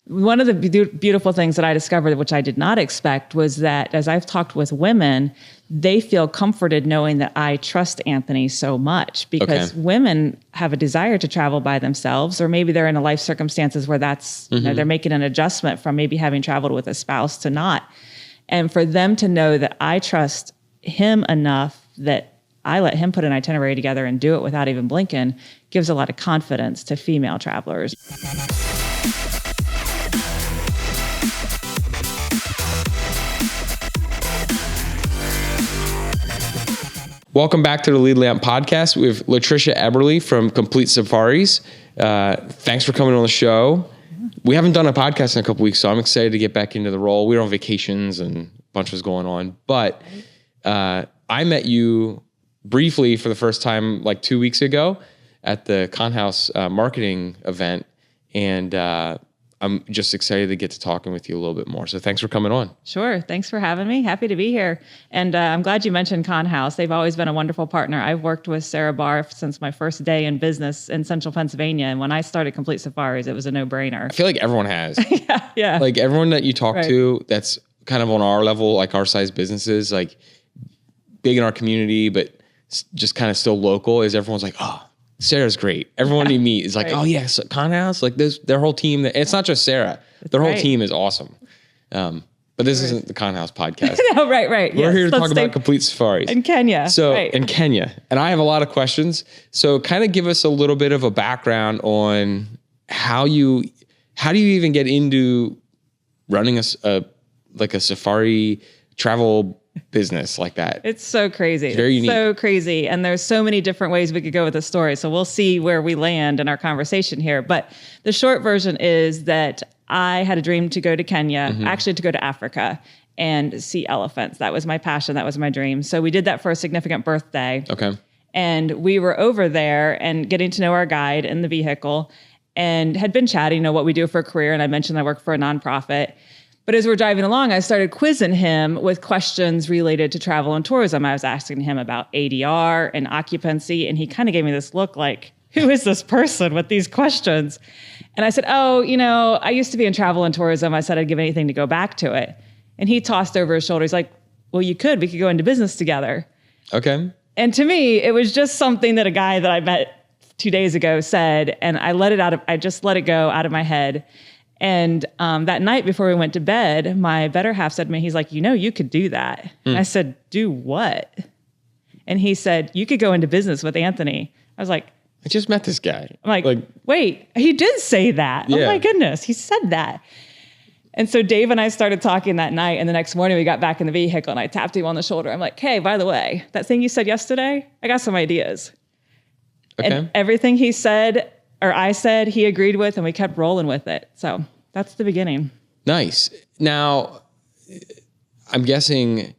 One of the beautiful things that I discovered, which I did not expect, was that as I've talked with women, they feel comforted knowing that I trust Anthony so much, because women have a desire to travel by themselves, or maybe they're in a life circumstances where that's, you know, they're making an adjustment from maybe having traveled with a spouse to not. And for them to know that I trust him enough that I let him put an itinerary together and do it without even blinking gives a lot of confidence to female travelers. Welcome back to the Lead Lamp Podcast with Latricia Eberly from Complete Safaris. Thanks for coming on the show. We haven't done a podcast in a couple weeks, so I'm excited to get back into the role. We were on vacations and a bunch was going on, but I met you briefly for the first time like 2 weeks ago at the Conhouse marketing event, and I'm just excited to get to talking with you a little bit more. So thanks for coming on. Sure. Thanks for having me. Happy to be here. And I'm glad you mentioned Conhouse. They've always been a wonderful partner. I've worked with Sarah Barr since my first day in business in central Pennsylvania. And when I started Complete Safaris, it was a no-brainer. I feel like everyone has. Yeah. Like everyone that you talk to that's kind of on our level, like our size businesses, like big in our community, but just kind of still local, is everyone's like, oh, Sarah's great. Everyone you meet is like, oh yes, Conhouse, like their whole team. It's not just Sarah. Their whole team is awesome. But this isn't the Conhouse podcast. No, right. We're here to talk about Complete Safaris. In Kenya. So in Kenya. And I have a lot of questions. So kind of give us a little bit of a background on how do you even get into running a safari travel business like that? It's so crazy. It's very unique. So crazy. And there's so many different ways we could go with the story. So we'll see where we land in our conversation here. But the short version is that I had a dream to go to Kenya, actually to go to Africa and see elephants. That was my passion. That was my dream. So we did that for a significant birthday. Okay. And we were over there and getting to know our guide in the vehicle and had been chatting, what we do for a career. And I mentioned I work for a nonprofit. But as we're driving along, I started quizzing him with questions related to travel and tourism. I was asking him about ADR and occupancy, and he kind of gave me this look like, who is this person with these questions? And I said, oh, I used to be in travel and tourism. I said I'd give anything to go back to it. And he tossed over his shoulder. He's like, well, we could go into business together. Okay. And to me, it was just something that a guy that I met 2 days ago said, and I just let it go out of my head. And that night before we went to bed, my better half said to me, he's like, you could do that. And I said, do what? And he said, you could go into business with Anthony. I was like, I just met this guy. I'm like, wait, he did say that. Yeah. Oh my goodness, he said that. And so Dave and I started talking that night. And the next morning we got back in the vehicle and I tapped him on the shoulder. I'm like, hey, by the way, that thing you said yesterday, I got some ideas. Okay. And everything he said, or I said, he agreed with, and we kept rolling with it. So that's the beginning. Nice. Now, I'm guessing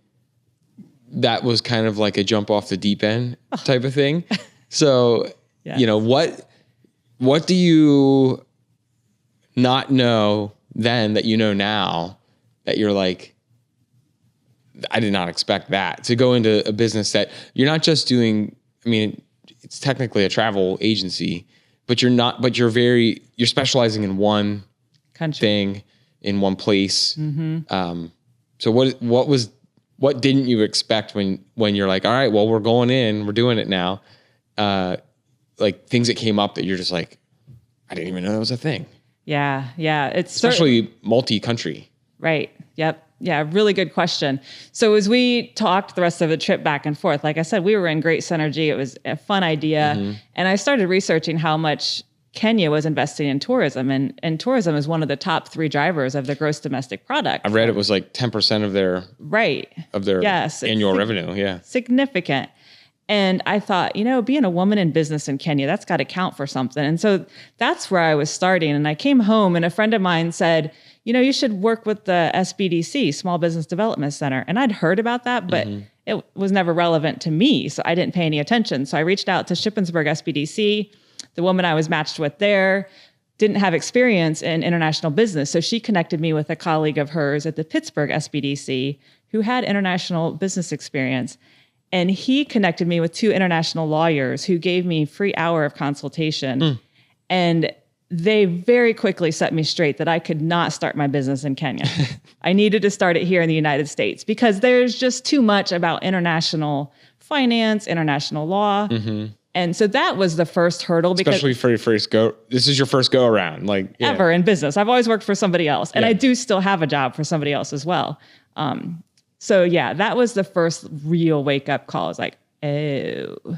that was kind of like a jump off the deep end type of thing. So, what do you not know then that you know now that you're like, I did not expect that, to go into a business that you're not just doing, it's technically a travel agency, but you're specializing in one country thing in one place. So what didn't you expect when you're like, all right, well, we're going in, we're doing it now. Like things that came up that you're just like, I didn't even know that was a thing. Yeah. It's especially multi-country. Right. Yep. Yeah. Really good question. So as we talked the rest of the trip back and forth, like I said, we were in great synergy. It was a fun idea. And I started researching how much Kenya was investing in tourism, and tourism is one of the top 3 drivers of the gross domestic product. I read it was like 10% of their annual revenue. Yeah. Significant. And I thought, being a woman in business in Kenya, that's got to count for something. And so that's where I was starting. And I came home and a friend of mine said, you should work with the SBDC, Small Business Development Center. And I'd heard about that, but it was never relevant to me. So I didn't pay any attention. So I reached out to Shippensburg SBDC. The woman I was matched with there didn't have experience in international business. So she connected me with a colleague of hers at the Pittsburgh SBDC who had international business experience. And he connected me with 2 international lawyers who gave me free hour of consultation. And they very quickly set me straight that I could not start my business in Kenya. I needed to start it here in the United States because there's just too much about international finance, international law. And so that was the first hurdle. Especially for your first go. This is your first go around. Like ever in business. I've always worked for somebody else. And I do still have a job for somebody else as well. So yeah, that was the first real wake up call. I was like, oh,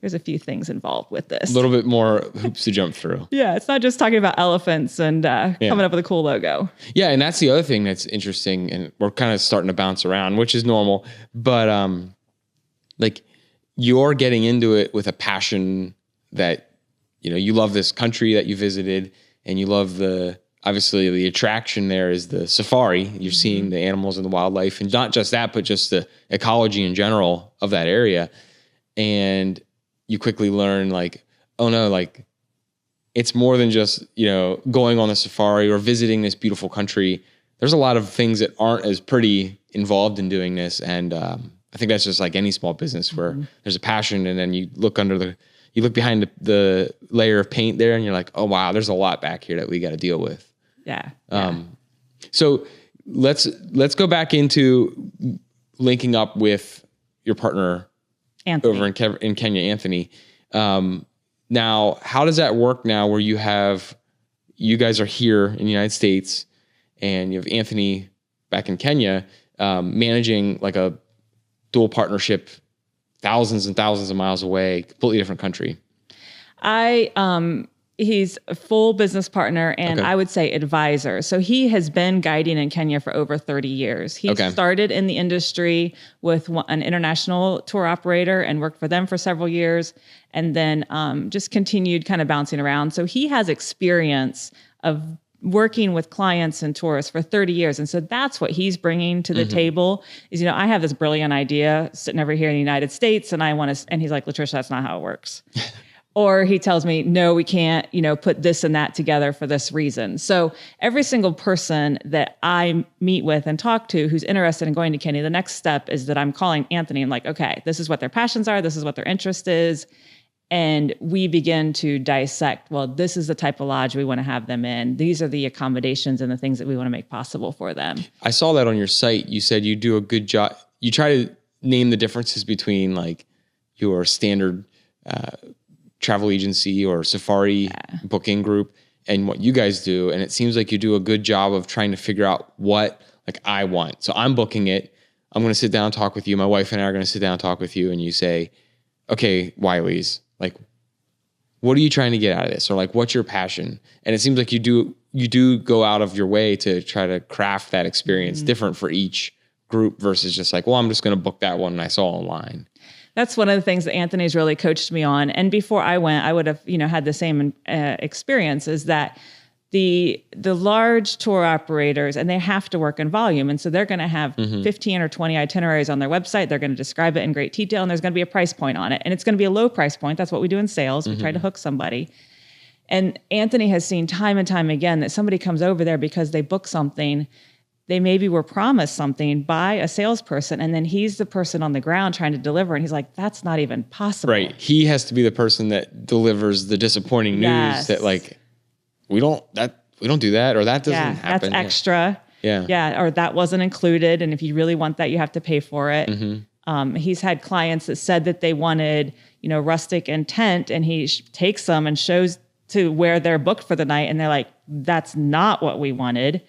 there's a few things involved with this. A little bit more hoops to jump through. Yeah, it's not just talking about elephants and coming up with a cool logo. Yeah, and that's the other thing that's interesting, and we're kind of starting to bounce around, which is normal. But like you're getting into it with a passion that, you know, you love this country that you visited, and you love obviously the attraction there is the safari. You're seeing the animals and the wildlife, and not just that, but just the ecology in general of that area. And you quickly learn like, oh no, like it's more than just, you know, going on the safari or visiting this beautiful country. There's a lot of things that aren't as pretty involved in doing this. And I think that's just like any small business where there's a passion, and then you look behind the layer of paint there, and you're like, oh wow, there's a lot back here that we got to deal with. Yeah. So let's go back into linking up with your partner Anthony. Over in Kenya, Anthony. Now, how does that work now where you guys are here in the United States and you have Anthony back in Kenya, managing like a dual partnership, thousands and thousands of miles away, completely different country? He's a full business partner and I would say advisor. So he has been guiding in Kenya for over 30 years. He started in the industry with an international tour operator and worked for them for several years, and then just continued kind of bouncing around. So he has experience of working with clients and tourists for 30 years. And so that's what he's bringing to the table is, you know, I have this brilliant idea sitting over here in the United States, and and he's like, Latricia, that's not how it works. Or he tells me, no, we can't, you know, put this and that together for this reason. So every single person that I meet with and talk to who's interested in going to Kenya, the next step is that I'm calling Anthony and like, okay, this is what their passions are. This is what their interest is. And we begin to dissect, well, this is the type of lodge we want to have them in. These are the accommodations and the things that we want to make possible for them. I saw that on your site. You said you do a good job. You try to name the differences between like your standard travel agency or safari booking group and what you guys do. And it seems like you do a good job of trying to figure out what like I want. So I'm booking it. I'm going to sit down and talk with you. My wife and I are going to sit down and talk with you. And you say, okay, Wiley's, like, what are you trying to get out of this? Or like, what's your passion? And it seems like you do go out of your way to try to craft that experience different for each group versus just like, well, I'm just going to book that one I saw online. That's one of the things that Anthony's really coached me on. And before I went, I would have, you know, had the same experience, is that the large tour operators, and they have to work in volume. And so they're going to have 15 or 20 itineraries on their website. They're going to describe it in great detail, and there's going to be a price point on it. And it's going to be a low price point. That's what we do in sales. We try to hook somebody. And Anthony has seen time and time again that somebody comes over there because they book something. They maybe were promised something by a salesperson, and then he's the person on the ground trying to deliver. And he's like, that's not even possible. Right. He has to be the person that delivers the disappointing news that like, we don't do that, or that doesn't happen. That's extra. Yeah. Or that wasn't included. And if you really want that, you have to pay for it. He's had clients that said that they wanted, you know, rustic and tent, and he takes them and shows to where they're booked for the night. And they're like, that's not what we wanted.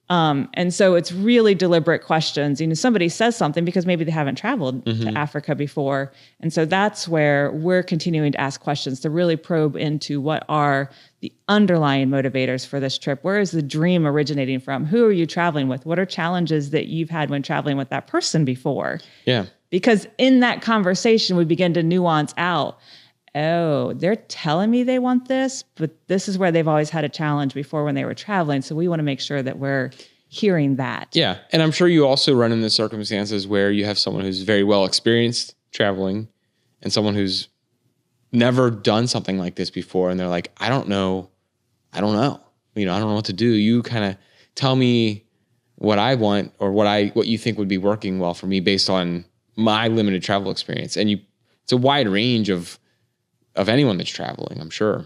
And so it's really deliberate questions. You know, somebody says something because maybe they haven't traveled to Africa before. And so that's where we're continuing to ask questions to really probe into what are the underlying motivators for this trip. Where is the dream originating from? Who are you traveling with? What are challenges that you've had when traveling with that person before? Yeah. Because in that conversation, we begin to nuance out, oh, they're telling me they want this, but this is where they've always had a challenge before when they were traveling. So we want to make sure that we're hearing that. Yeah. And I'm sure you also run into circumstances where you have someone who's very well experienced traveling and someone who's never done something like this before. And they're like, I don't know. You know, I don't know what to do. You kind of tell me what I want or what you think would be working well for me based on my limited travel experience. And it's a wide range of anyone that's traveling, I'm sure.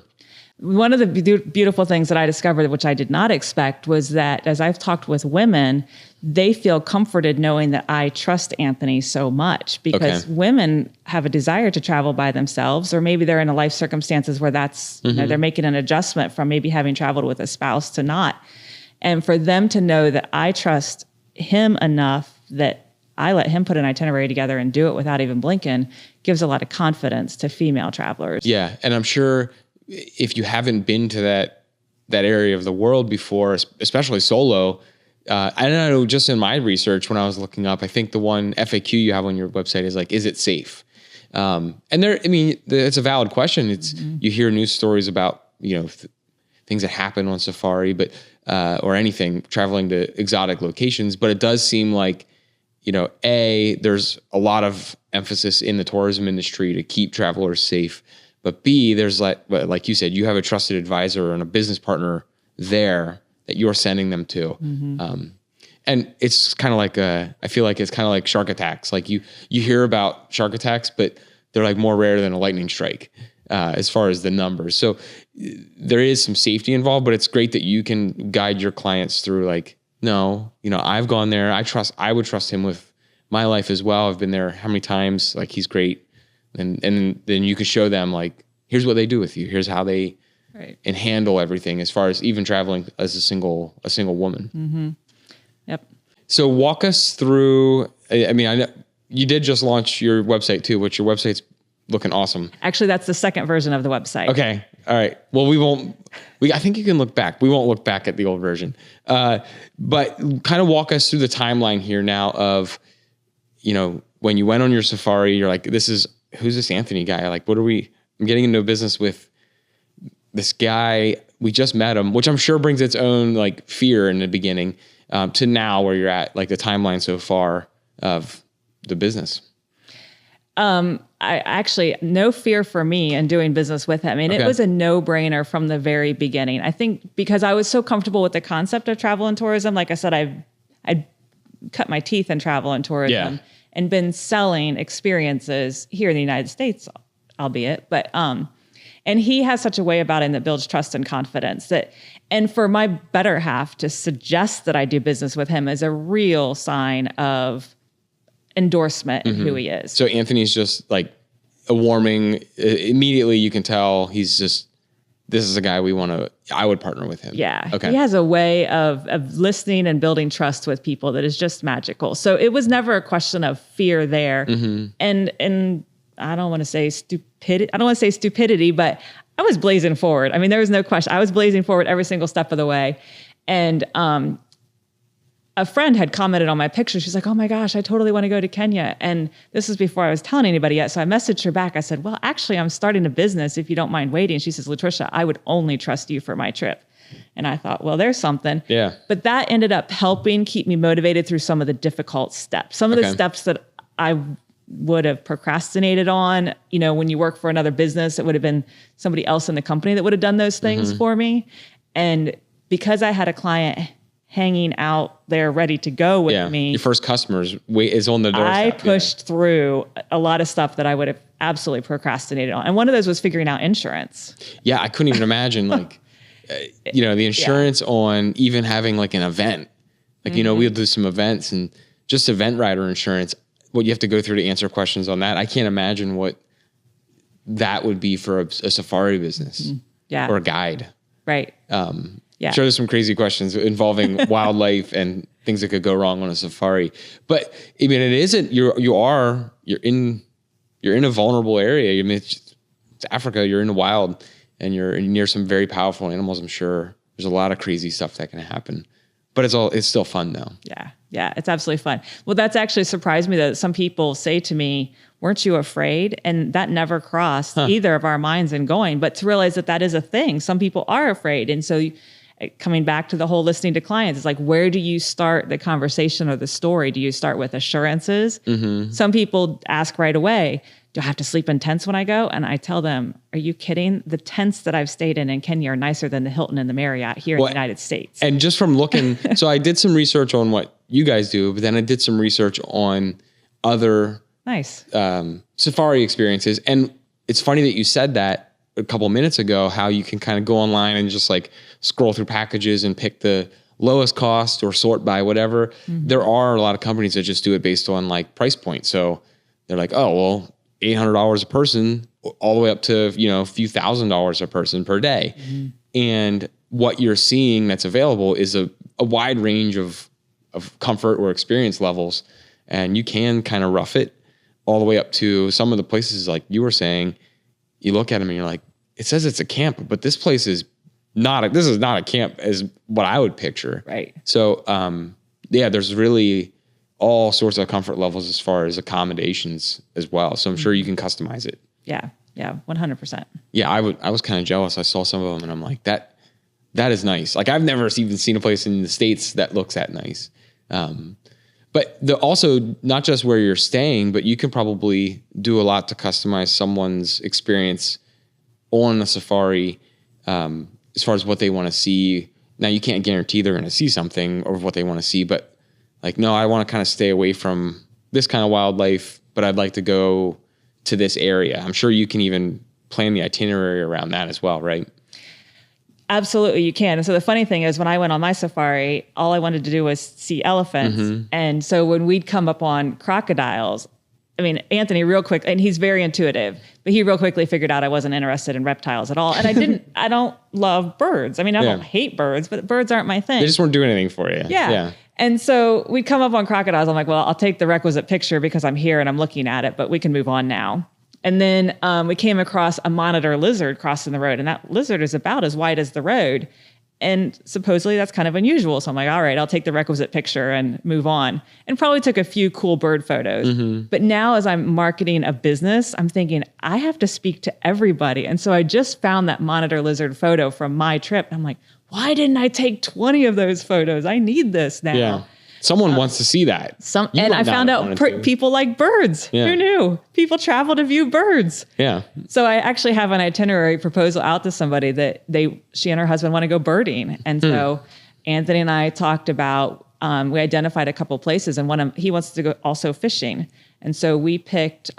one of the beautiful things that I discovered, which I did not expect, was that as I've talked with women, they feel comforted knowing that I trust Anthony so much, because women have a desire to travel by themselves, or maybe they're in a life circumstances where that's, you know, they're making an adjustment from maybe having traveled with a spouse to not. And for them to know that I trust him enough that I let him put an itinerary together and do it without even blinking gives a lot of confidence to female travelers. Yeah. And I'm sure if you haven't been to that area of the world before, especially solo, I don't know, just in my research when I was looking up, I think the one FAQ you have on your website is like, is it safe? And there, I mean, it's a valid question. It's, you hear news stories about, you know, things that happen on safari, but, or anything traveling to exotic locations, but it does seem like, you know, there's a lot of emphasis in the tourism industry to keep travelers safe. But B, there's like you said, you have a trusted advisor and a business partner there that you're sending them to. And it's kind of like I feel like it's kind of like shark attacks. Like you hear about shark attacks, but they're like more rare than a lightning strike as far as the numbers. So there is some safety involved, but it's great that you can guide your clients through like, no, you know, I've gone there. I would trust him with my life as well. I've been there how many times? Like he's great. And then you can show them like, here's what they do with you. Here's how they and handle everything as far as even traveling as a single woman. Yep. So walk us through, I mean, I know you did just launch your website too, which your website's looking awesome. Actually, that's the second version of the website. Okay. All right. Well, I think you can look back. We won't look back at the old version. But kind of walk us through the timeline here now of, you know, when you went on your safari, you're like, who's this Anthony guy? Like, I'm getting into a business with this guy. We just met him, which I'm sure brings its own like fear in the beginning, to now where you're at, like the timeline so far of the business. I actually, no fear for me in doing business with him. And it was a no-brainer from the very beginning. I think because I was so comfortable with the concept of travel and tourism. Like I said, I'd cut my teeth in travel and tourism and been selling experiences here in the United States, albeit, but, and he has such a way about him that builds trust and confidence and for my better half to suggest that I do business with him is a real sign of endorsement in who he is. So Anthony's just like a warming, immediately you can tell this is a guy I would partner with him. Yeah. Okay. He has a way of listening and building trust with people that is just magical. So it was never a question of fear there. And I don't want to say stupidity, but I was blazing forward. I mean, there was no question. I was blazing forward every single step of the way. And, a friend had commented on my picture. She's like, oh my gosh, I totally want to go to Kenya. And this was before I was telling anybody yet. So I messaged her back. I said, well, actually, I'm starting a business if you don't mind waiting. She says, Latricia, I would only trust you for my trip. And I thought, well, there's something. Yeah. But that ended up helping keep me motivated through some of the difficult steps. Some of the steps that I would have procrastinated on, you know, when you work for another business, it would have been somebody else in the company that would have done those things for me. And because I had a client hanging out there ready to go with me. Your first customer is on the doorstep. I pushed through a lot of stuff that I would have absolutely procrastinated on. And one of those was figuring out insurance. Yeah, I couldn't even imagine like, you know, the insurance on even having like an event. Like, you know, we'll do some events and just event rider insurance, what you have to go through to answer questions on that. I can't imagine what that would be for a safari business or a guide. Right. Yeah. Sure, there's some crazy questions involving wildlife and things that could go wrong on a safari. But I mean, it isn't. You're in a vulnerable area. I mean, it's Africa. You're in the wild, and you're near some very powerful animals. I'm sure there's a lot of crazy stuff that can happen. But it's still fun though. Yeah, it's absolutely fun. Well, that's actually surprised me that some people say to me, weren't you afraid? And that never crossed either of our minds in going. But to realize that is a thing. Some people are afraid, and so. Coming back to the whole listening to clients, it's like, where do you start the conversation or the story? Do you start with assurances? Some people ask right away, do I have to sleep in tents when I go? And I tell them, are you kidding? The tents that I've stayed in Kenya are nicer than the Hilton and the Marriott here in the United States. And just from looking, so I did some research on what you guys do, but then I did some research on other safari experiences. And it's funny that you said that. a couple minutes ago, how you can kind of go online and just like scroll through packages and pick the lowest cost or sort by whatever. There are a lot of companies that just do it based on like price point. So they're like, oh, well, $800 a person all the way up to, a few $1,000s a person per day. And what you're seeing that's available is a wide range of comfort or experience levels. And you can kind of rough it all the way up to some of the places, like you were saying, you look at them and you're like, it says it's a camp, but this place is this is not a camp as what I would picture. Right. So, there's really all sorts of comfort levels as far as accommodations as well. So I'm sure you can customize it. Yeah. Yeah. 100%. Yeah. I was kind of jealous. I saw some of them and I'm like, that is nice. Like I've never even seen a place in the States that looks that nice. But also not just where you're staying, but you can probably do a lot to customize someone's experience on a safari, as far as what they want to see. Now you can't guarantee they're going to see something or what they want to see, but like, no, I want to kind of stay away from this kind of wildlife, but I'd like to go to this area. I'm sure you can even plan the itinerary around that as well, right? Absolutely, you can. And so the funny thing is, when I went on my safari, all I wanted to do was see elephants. And so when we'd come up on crocodiles, I mean, Anthony real quick, and he's very intuitive, but he real quickly figured out I wasn't interested in reptiles at all. And I don't love birds. I mean, I don't hate birds, but birds aren't my thing. They just weren't doing anything for you. Yeah. And so we'd come up on crocodiles. I'm like, well, I'll take the requisite picture because I'm here and I'm looking at it, but we can move on now. And then we came across a monitor lizard crossing the road, and that lizard is about as wide as the road. And supposedly that's kind of unusual. So I'm like, all right, I'll take the requisite picture and move on. And probably took a few cool bird photos. But now as I'm marketing a business, I'm thinking I have to speak to everybody. And so I just found that monitor lizard photo from my trip. I'm like, why didn't I take 20 of those photos? I need this now. Yeah. Someone wants to see that. And I found out people like birds. Yeah. Who knew? People travel to view birds. Yeah. So I actually have an itinerary proposal out to somebody that she and her husband want to go birding. And so Anthony and I talked about, we identified a couple places, and he wants to go also fishing. And so we picked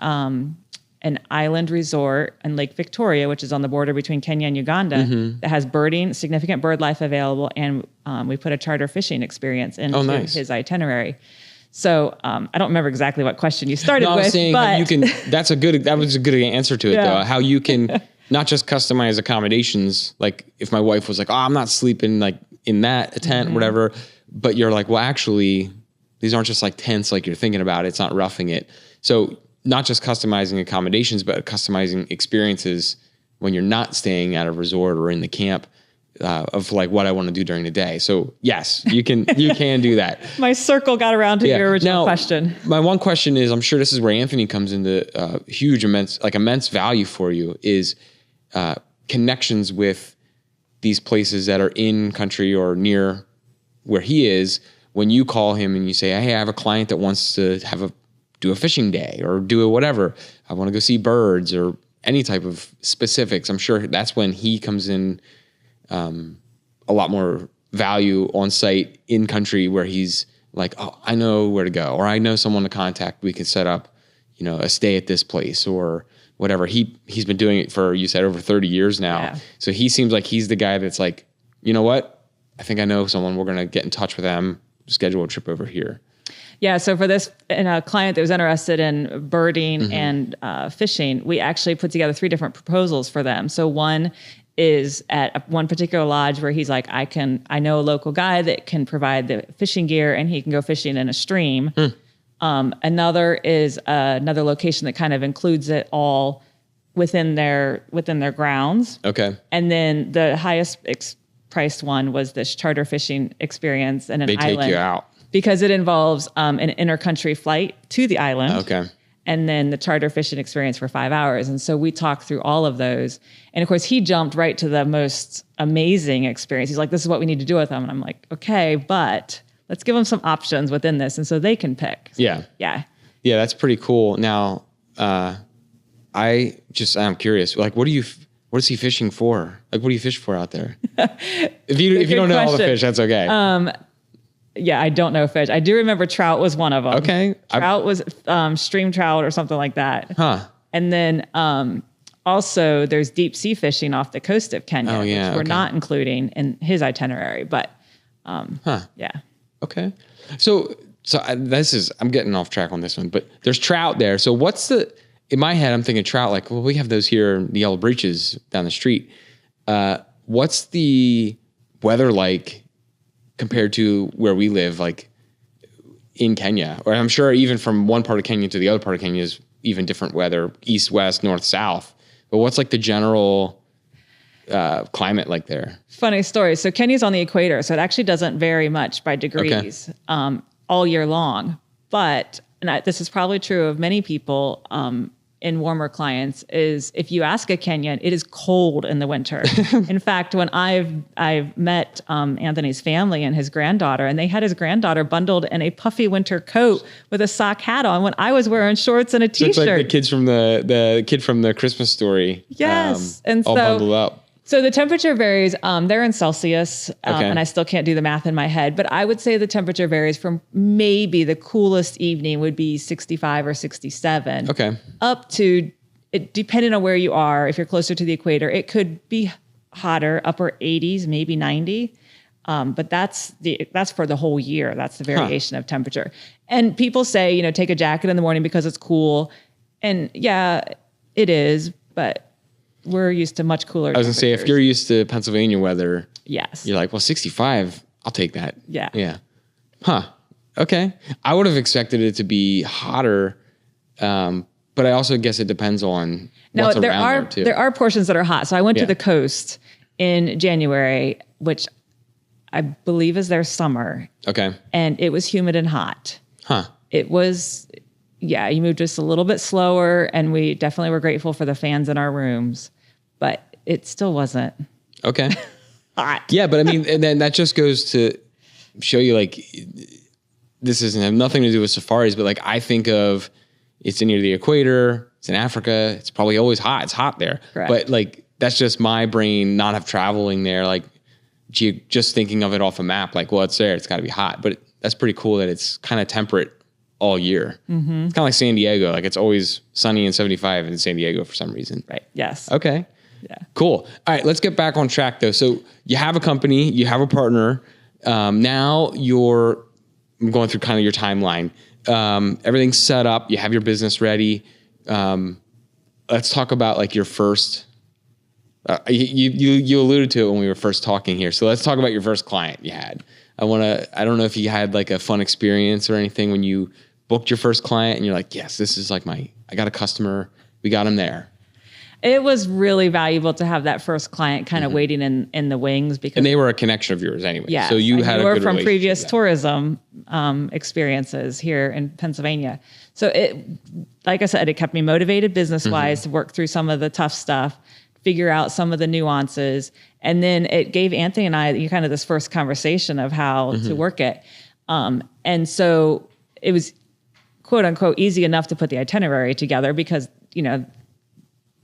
an island resort in Lake Victoria, which is on the border between Kenya and Uganda, that has birding, significant bird life available, and we put a charter fishing experience into his itinerary. So I don't remember exactly what question you started with, I was saying but you can. That was a good answer to it, though. How you can not just customize accommodations. Like if my wife was like, "Oh, I'm not sleeping like in that tent, whatever," but you're like, "Well, actually, these aren't just like tents like you're thinking about. It's not roughing it." So not just customizing accommodations, but customizing experiences when you're not staying at a resort or in the camp, of like what I want to do during the day. So yes, you can do that. My circle got around to your original question. My one question is, I'm sure this is where Anthony comes into immense value for you, is connections with these places that are in country or near where he is. When you call him and you say, hey, I have a client that wants to do a fishing day or do a whatever. I want to go see birds or any type of specifics. I'm sure that's when he comes in a lot more value on site in country, where he's like, oh, I know where to go, or I know someone to contact. We can set up, a stay at this place or whatever. He's been doing it for, you said, over 30 years now. Yeah. So he seems like he's the guy that's like, you know what? I think I know someone. We're going to get in touch with them, schedule a trip over here. Yeah, so for this client that was interested in birding and fishing, we actually put together 3 different proposals for them. So one is at one particular lodge where he's like, I know a local guy that can provide the fishing gear and he can go fishing in a stream. Another is another location that kind of includes it all within their grounds. Okay. And then the highest priced one was this charter fishing experience in an island. They take you out. Because it involves an inter-country flight to the island. Okay. And then the charter fishing experience for 5 hours. And so we talked through all of those. And of course, he jumped right to the most amazing experience. He's like, this is what we need to do with them. And I'm like, okay, but let's give them some options within this. And so they can pick. Yeah. Yeah. Yeah, that's pretty cool. Now, I'm curious, like, what is he fishing for? Like, what do you fish for out there? If you don't know all the fish, that's okay. Yeah, I don't know fish. I do remember trout was one of them. Okay. Trout was stream trout or something like that. Huh. And then also there's deep sea fishing off the coast of Kenya, which we're not including in his itinerary, but yeah. Okay. So I'm getting off track on this one, but there's trout there. So in my head, I'm thinking trout, like, well, we have those here in the Yellow Breeches down the street. What's the weather like compared to where we live, like in Kenya? Or I'm sure even from one part of Kenya to the other part of Kenya is even different weather, east, west, north, south. But what's like the general climate like there? Funny story. So Kenya's on the equator, so it actually doesn't vary much by degrees all year long. But this is probably true of many people in warmer clients, is if you ask a Kenyan, it is cold in the winter. In fact, when I've met Anthony's family and his granddaughter, and they had his granddaughter bundled in a puffy winter coat with a sock hat on when I was wearing shorts and a t-shirt. So it's like the kid from the Christmas Story. Yes. And all bundled up. So the temperature varies. They're in Celsius, and I still can't do the math in my head, but I would say the temperature varies from maybe the coolest evening would be 65 or 67. Okay. Up to, depending on where you are, if you're closer to the equator, it could be hotter, upper 80s, maybe 90. But that's for the whole year. That's the variation of temperature. And people say, take a jacket in the morning because it's cool. And yeah, it is, but we're used to much cooler. I was going to say, if you're used to Pennsylvania weather, yes, you're like, well, 65, I'll take that. Yeah. Yeah. Huh. Okay. I would have expected it to be hotter. But I also guess it depends on what's around there too. There are portions that are hot. So I went to the coast in January, which I believe is their summer. Okay. And it was humid and hot. Huh. It was, you moved just a little bit slower, and we definitely were grateful for the fans in our rooms, but it still wasn't hot. Yeah, but I mean, and then that just goes to show you, like, this doesn't have nothing to do with safaris, but like, I think of it's near the equator, it's in Africa, it's probably always hot. It's hot there. Correct. But like, that's just my brain not have traveling there, like just thinking of it off a map, like, well, it's there, it's got to be hot. But that's pretty cool that it's kind of temperate all year. Mm-hmm. It's kind of like San Diego. Like, it's always sunny and 75 in San Diego for some reason. Right. Yes. Okay. Yeah. Cool. All right. Let's get back on track though. So you have a company, you have a partner. Now I'm going through kind of your timeline. Everything's set up. You have your business ready. Let's talk about like your first, you alluded to it when we were first talking here. So let's talk about your first client you had. I don't know if you had like a fun experience or anything when you booked your first client and you're like, yes, this is like I got a customer. We got him there. It was really valuable to have that first client kind of waiting in the wings, because and they were a connection of yours anyway. Yeah. So you had a good from previous relationship. tourism experiences here in Pennsylvania. So it, like I said, it kept me motivated business-wise to work through some of the tough stuff, figure out some of the nuances. And then it gave Anthony and I kind of this first conversation of how to work it. And so it was quote unquote easy enough to put the itinerary together because,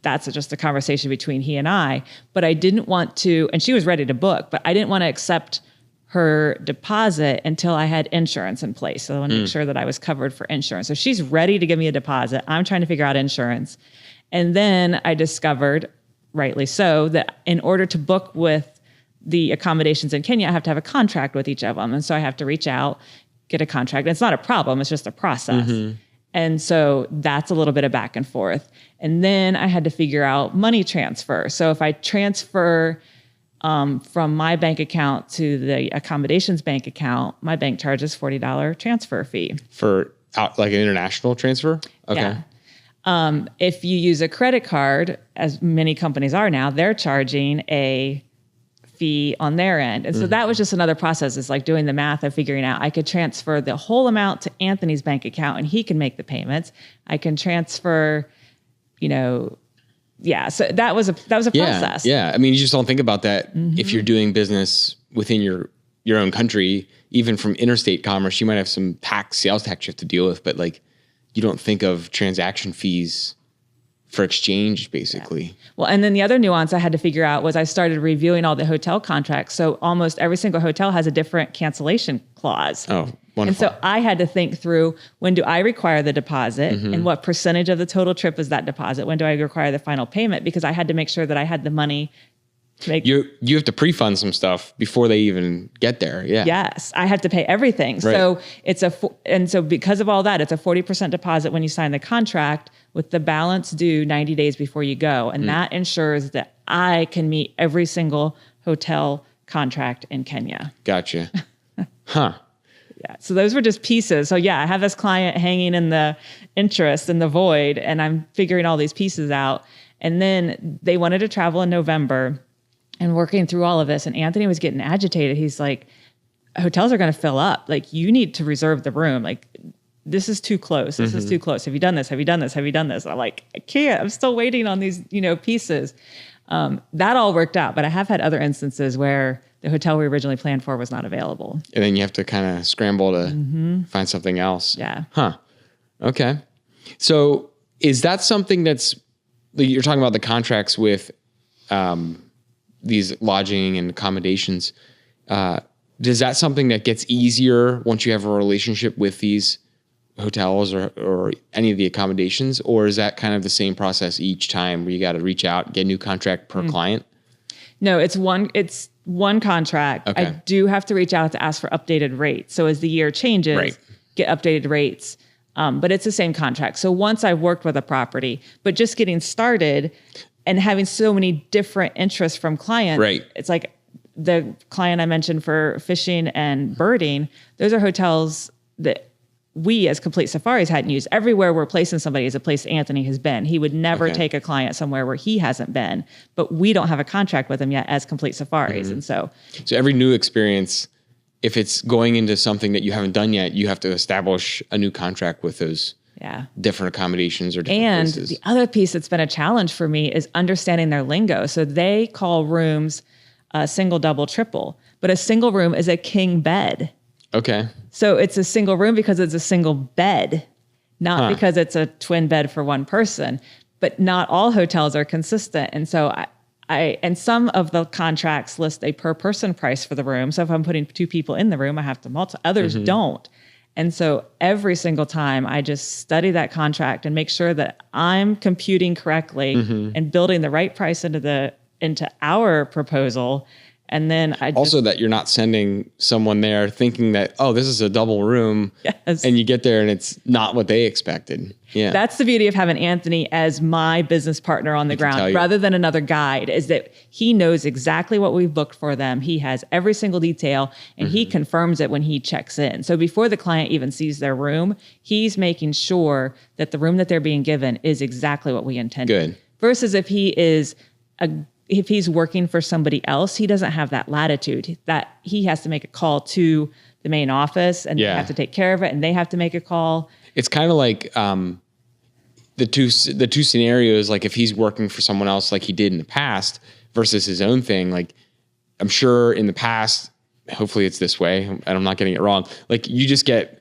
that's just a conversation between he and I, but I didn't want to, and she was ready to book, but I didn't want to accept her deposit until I had insurance in place. So I want to make sure that I was covered for insurance. So she's ready to give me a deposit. I'm trying to figure out insurance. And then I discovered, rightly so, that in order to book with the accommodations in Kenya, I have to have a contract with each of them. And so I have to reach out, get a contract. It's not a problem. It's just a process. And so that's a little bit of back and forth. And then I had to figure out money transfer. So if I transfer from my bank account to the accommodations bank account, my bank charges $40 transfer fee. For like an international transfer? Okay. Yeah. If you use a credit card, as many companies are now, they're charging a fee on their end. And so that was just another process. It's like doing the math of figuring out I could transfer the whole amount to Anthony's bank account and he can make the payments. I can transfer, so that was a process. Yeah. I mean, you just don't think about that if you're doing business within your own country, even from interstate commerce, you might have some sales tax you have to deal with, but like you don't think of transaction fees for exchange, basically. Yeah. Well, and then the other nuance I had to figure out was I started reviewing all the hotel contracts. So almost every single hotel has a different cancellation clause. Oh, wonderful. And so I had to think through, when do I require the deposit and what percentage of the total trip is that deposit? When do I require the final payment? Because I had to make sure that I had the money to make. You have to pre-fund some stuff before they even get there. Yeah. Yes, I had to pay everything. Right. So so because of all that, it's a 40% deposit when you sign the contract, with the balance due 90 days before you go. And that ensures that I can meet every single hotel contract in Kenya. Gotcha. Huh. Yeah. So those were just pieces. So yeah, I have this client hanging in the interest in the void, and I'm figuring all these pieces out. And then they wanted to travel in November, and working through all of this. And Anthony was getting agitated. He's like, hotels are going to fill up. Like, you need to reserve the room. Like, this is too close. This is too close. Have you done this? Have you done this? Have you done this? And I'm like, I can't. I'm still waiting on these, pieces. That all worked out. But I have had other instances where the hotel we originally planned for was not available. And then you have to kind of scramble to find something else. Yeah. Huh. Okay. So is that something you're talking about the contracts with these lodging and accommodations? Is that something that gets easier once you have a relationship with these hotels or any of the accommodations, or is that kind of the same process each time where you got to reach out, get a new contract per client? No, it's one contract. Okay. I do have to reach out to ask for updated rates. So as the year changes, get updated rates. But it's the same contract. So once I've worked with a property, but just getting started and having so many different interests from clients, it's like the client I mentioned for fishing and birding, those are hotels that we as Complete Safaris hadn't used. Everywhere we're placing somebody is a place Anthony has been. He would never take a client somewhere where he hasn't been, but we don't have a contract with him yet as Complete Safaris. And so every new experience, if it's going into something that you haven't done yet, you have to establish a new contract with those different accommodations or different places. The other piece that's been a challenge for me is understanding their lingo. So they call rooms single, double, triple, but a single room is a king bed. Okay. So it's a single room because it's a single bed, not because it's a twin bed for one person. But not all hotels are consistent. And so and some of the contracts list a per person price for the room. So if I'm putting 2 people in the room, I have to multiply. Others don't. And so every single time I just study that contract and make sure that I'm computing correctly and building the right price into our proposal. And then that you're not sending someone there thinking that, oh, this is a double room. Yes. And you get there and it's not what they expected. Yeah. That's the beauty of having Anthony as my business partner on the ground rather than another guide, is that he knows exactly what we've booked for them. He has every single detail and he confirms it when he checks in. So before the client even sees their room, he's making sure that the room that they're being given is exactly what we intended. Good. Versus if if he's working for somebody else, he doesn't have that latitude, that he has to make a call to the main office and they have to take care of it and they have to make a call. It's kind of like the two scenarios, like if he's working for someone else like he did in the past versus his own thing. Like, I'm sure in the past, hopefully it's this way and I'm not getting it wrong. Like, you just get,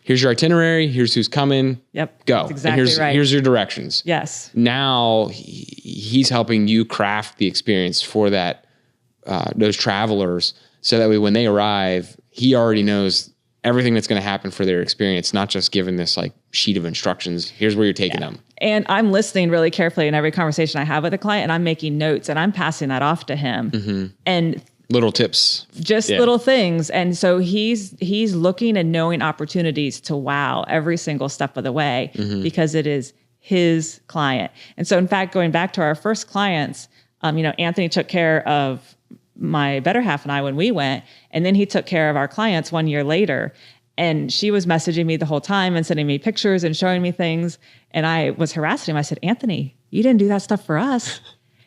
here's your itinerary, here's who's coming. Yep. Go. That's exactly and here's your directions. Yes. Now he's helping you craft the experience for those travelers, so that way when they arrive, he already knows everything that's going to happen for their experience, not just given this like sheet of instructions. Here's where you're taking them. And I'm listening really carefully in every conversation I have with a client, and I'm making notes and I'm passing that off to him. And little tips, just little things. And so he's looking and knowing opportunities to wow every single step of the way because it is his client. And so in fact, going back to our first clients, Anthony took care of my better half and I when we went, and then he took care of our clients 1 year later. And she was messaging me the whole time and sending me pictures and showing me things. And I was harassing him. I said, Anthony, you didn't do that stuff for us.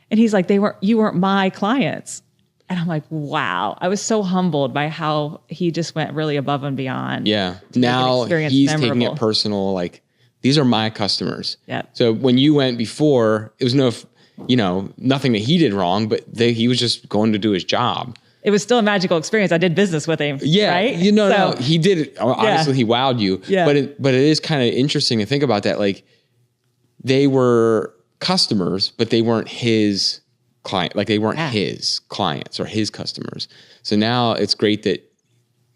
And he's like, you weren't my clients. And I'm like, wow. I was so humbled by how he just went really above and beyond. Yeah. Now he's taking it personal. Like, these are my customers. Yeah. So when you went before, it was nothing that he did wrong, but he was just going to do his job. It was still a magical experience. I did business with him. Yeah. Right? No, he did it. Obviously he wowed you. Yeah. But it is kind of interesting to think about that. Like, they were customers, but they weren't his client. Like they weren't his clients or his customers. So now it's great that,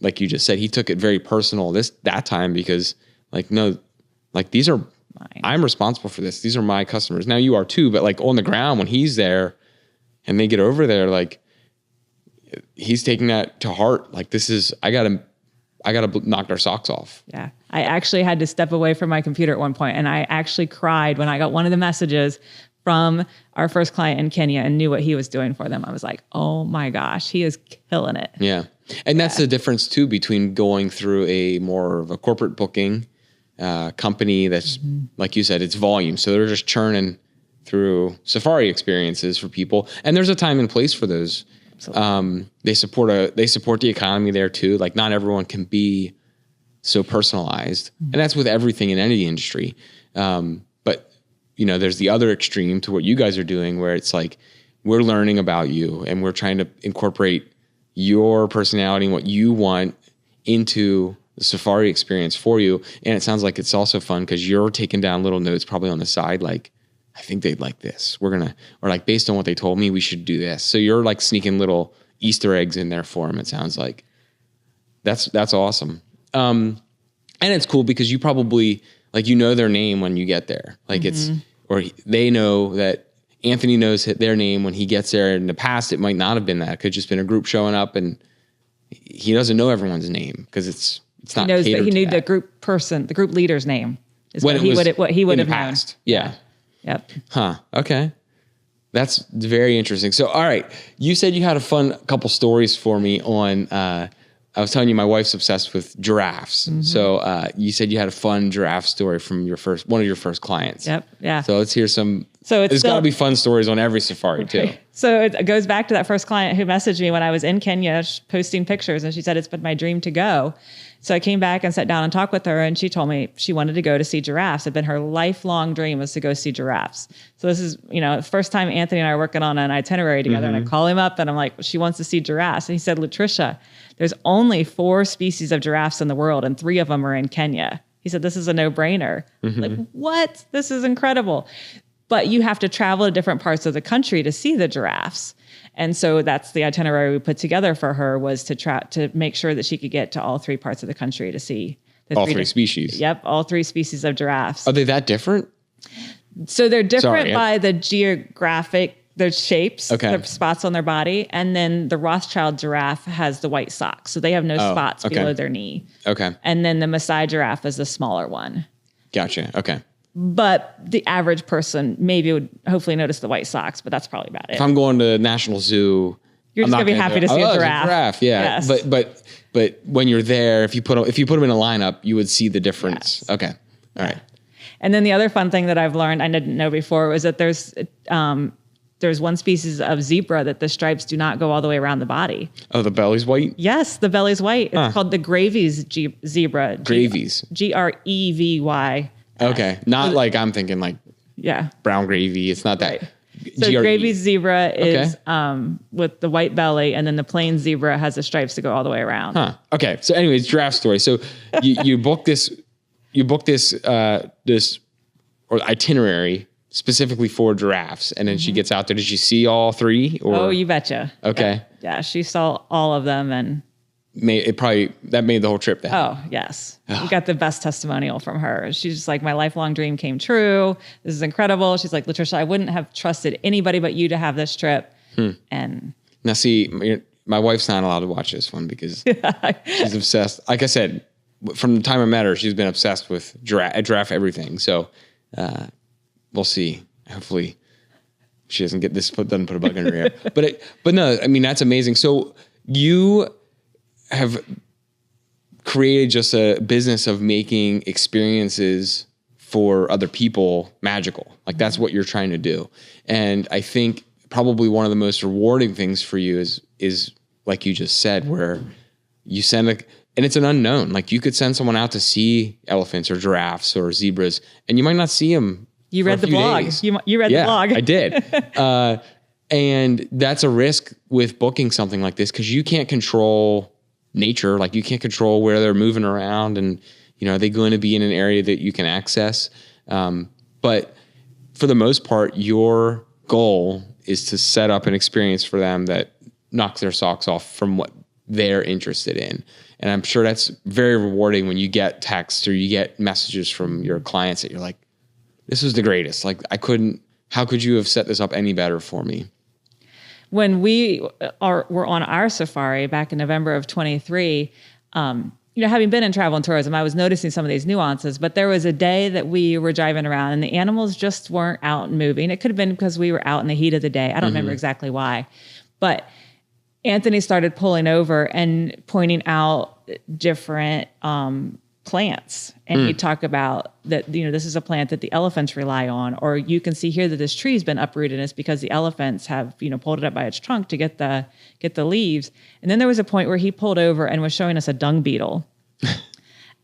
like you just said, he took it very personal that time because like, no, like these are mine. I'm responsible for this. These are my customers. Now you are too, but like on the ground when he's there and they get over there, like he's taking that to heart. Like this is, I gotta knock their socks off. Yeah. I actually had to step away from my computer at one point, and I actually cried when I got one of the messages from our first client in Kenya and knew what he was doing for them. I was like, oh my gosh, he is killing it. Yeah. And that's the difference too between going through a more of a corporate booking company that's, like you said, it's volume. So they're just churning through safari experiences for people. And there's a time and place for those. They support the economy there too. Like not everyone can be so personalized, and that's with everything in any industry. But you know, there's the other extreme to what you guys are doing, where it's like we're learning about you and we're trying to incorporate your personality and what you want into the safari experience for you. And it sounds like it's also fun because you're taking down little notes probably on the side, like, I think they'd like this. Or like, based on what they told me, we should do this. So you're like sneaking little Easter eggs in there for them. It sounds like that's awesome. And it's cool because you probably like, you know, their name when you get there, like they know that Anthony knows their name when he gets there. In the past, it might not have been that. It could just been a group showing up and he doesn't know everyone's name because it's not. He knows that he knew the group leader's name is what he would have known. Yeah. Yep. Huh. Okay. That's very interesting. So, all right. You said you had a fun couple stories for me on, I was telling you my wife's obsessed with giraffes. So, you said you had a fun giraffe story from one of your first clients. Yep. Yeah. So let's hear some. So there's got to be fun stories on every safari too. So it goes back to that first client who messaged me when I was in Kenya posting pictures, and she said, it's been my dream to go. So I came back and sat down and talked with her, and she told me she wanted to go to see giraffes. It had been her lifelong dream was to go see giraffes. So this is, the first time Anthony and I are working on an itinerary together, and I call him up and I'm like, she wants to see giraffes. And he said, Lutricia, there's only 4 species of giraffes in the world, and 3 of them are in Kenya. He said, this is a no-brainer. Like, what? This is incredible. But you have to travel to different parts of the country to see the giraffes. And so that's the itinerary we put together for her, was to make sure that she could get to all 3 parts of the country to see all 3 species. Yep, all 3 species of giraffes. Are they that different? So they're different by the geographic, their shapes, the spots on their body. And then the Rothschild giraffe has the white socks. So they have no spots below their knee. Okay. And then the Maasai giraffe is the smaller one. Gotcha. Okay. But the average person maybe would hopefully notice the white socks, but that's probably about it. If I'm going to National Zoo, you're just gonna be happy to see a giraffe. Yeah. Yes. But when you're there, if you put them in a lineup, you would see the difference. Yes. Okay. All right. And then the other fun thing that I've learned I didn't know before was that there's one species of zebra that the stripes do not go all the way around the body. Oh, the belly's white? Yes, the belly's white. It's called the Gravy's zebra. Gravy's. Grevy. Okay. Not like I'm thinking like brown gravy. It's not that. Right. So Gravy's zebra is with the white belly, and then the plain zebra has the stripes to go all the way around. Huh. Okay. So anyways, giraffe story. So you book this or itinerary specifically for giraffes, and then she gets out there. Did she see all 3? Or? Oh, you betcha. Okay. Yeah, she saw all of them, and that made the whole trip then. Oh, yes. We got the best testimonial from her. She's just like, my lifelong dream came true. This is incredible. She's like, Latricia, I wouldn't have trusted anybody but you to have this trip. And now see, my wife's not allowed to watch this one because she's obsessed. Like I said, from the time I met her, she's been obsessed with giraffe everything. So we'll see. Hopefully she doesn't put a bug in her ear. But no, I mean, that's amazing. So you have created just a business of making experiences for other people magical. Like that's what you're trying to do. And I think probably one of the most rewarding things for you is like you just said, where you send and it's an unknown. Like you could send someone out to see elephants or giraffes or zebras, and you might not see them. You read the blog. You read the blog. I did. And that's a risk with booking something like this, because you can't control nature. Like you can't control where they're moving around, and are they going to be in an area that you can access? But for the most part, your goal is to set up an experience for them that knocks their socks off from what they're interested in. And I'm sure that's very rewarding when you get texts or you get messages from your clients that you're like, this was the greatest. Like how could you have set this up any better for me? When we were on our safari back in November of 23, having been in travel and tourism, I was noticing some of these nuances, but there was a day that we were driving around and the animals just weren't out and moving. It could have been because we were out in the heat of the day. I don't remember exactly why, but Anthony started pulling over and pointing out different plants. And he'd talk about that, this is a plant that the elephants rely on, or you can see here that this tree's been uprooted and it's because the elephants have, pulled it up by its trunk to get the leaves. And then there was a point where he pulled over and was showing us a dung beetle.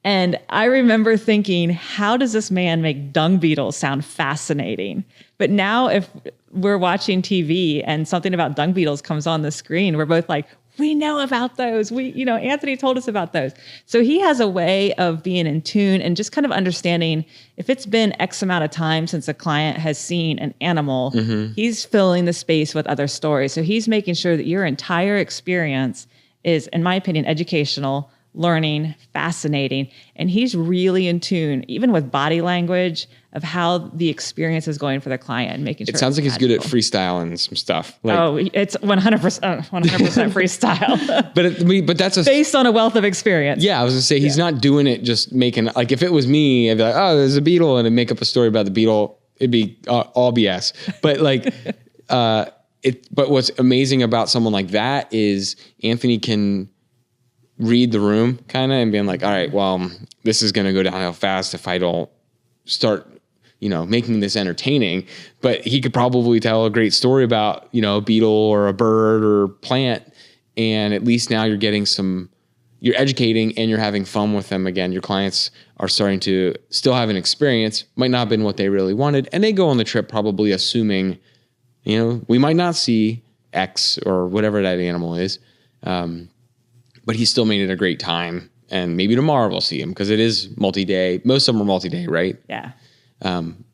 And I remember thinking, how does this man make dung beetles sound fascinating? But now if we're watching TV and something about dung beetles comes on the screen, we're both like, we know about those. Anthony told us about those. So he has a way of being in tune and just kind of understanding if it's been X amount of time since a client has seen an animal, he's filling the space with other stories. So he's making sure that your entire experience is, in my opinion, educational, learning, fascinating. And he's really in tune, even with body language, of how the experience is going for the client and making sure it sounds like he's good at freestyling some stuff. It's 100% freestyle. but that's based on a wealth of experience. Yeah, I was gonna say he's not doing it just making, like, if it was me, I'd be like, oh, there's a beetle, and I'd make up a story about the beetle. It'd be all BS. But like, but what's amazing about someone like that is Anthony can read the room kind of and being like, all right, well, this is going to go downhill fast if I don't start, making this entertaining. But he could probably tell a great story about, a beetle or a bird or plant. And at least now you're educating and you're having fun with them again. Your clients are starting to still have an experience, might not have been what they really wanted. And they go on the trip probably assuming, we might not see X or whatever that animal is. But he still made it a great time. And maybe tomorrow we'll see him because it is multi-day. Most of them are multi-day, right? Yeah.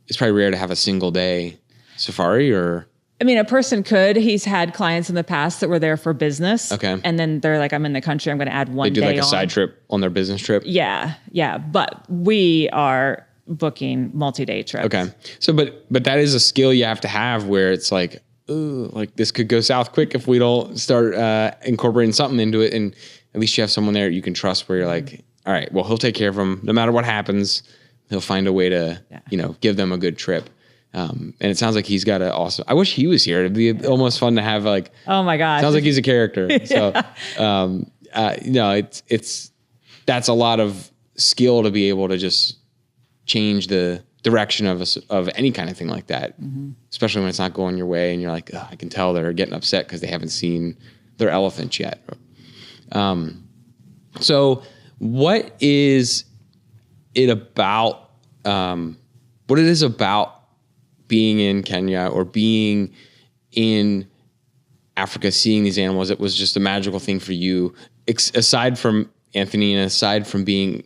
It's probably rare to have a single day safari or... I mean, a person could. He's had clients in the past that were there for business. Okay. And then they're like, I'm in the country. I'm going to add one day They do like a side trip on their business trip? Yeah. Yeah. But we are booking multi-day trips. Okay. So, but that is a skill you have to have where it's like, ooh, like this could go south quick if we don't start incorporating something into it. And at least you have someone there you can trust where you're like, all right, well, he'll take care of them. No matter what happens, he'll find a way to, give them a good trip. And it sounds like he's got I wish he was here. It'd be almost fun to have like, oh my gosh. Sounds like he's a character. So, that's a lot of skill to be able to just change the direction of any kind of thing like that, especially when it's not going your way and you're like, oh, I can tell they're getting upset because they haven't seen their elephant yet. So what is it about, what it is about being in Kenya or being in Africa, seeing these animals, it was just a magical thing for you, aside from Anthony and aside from being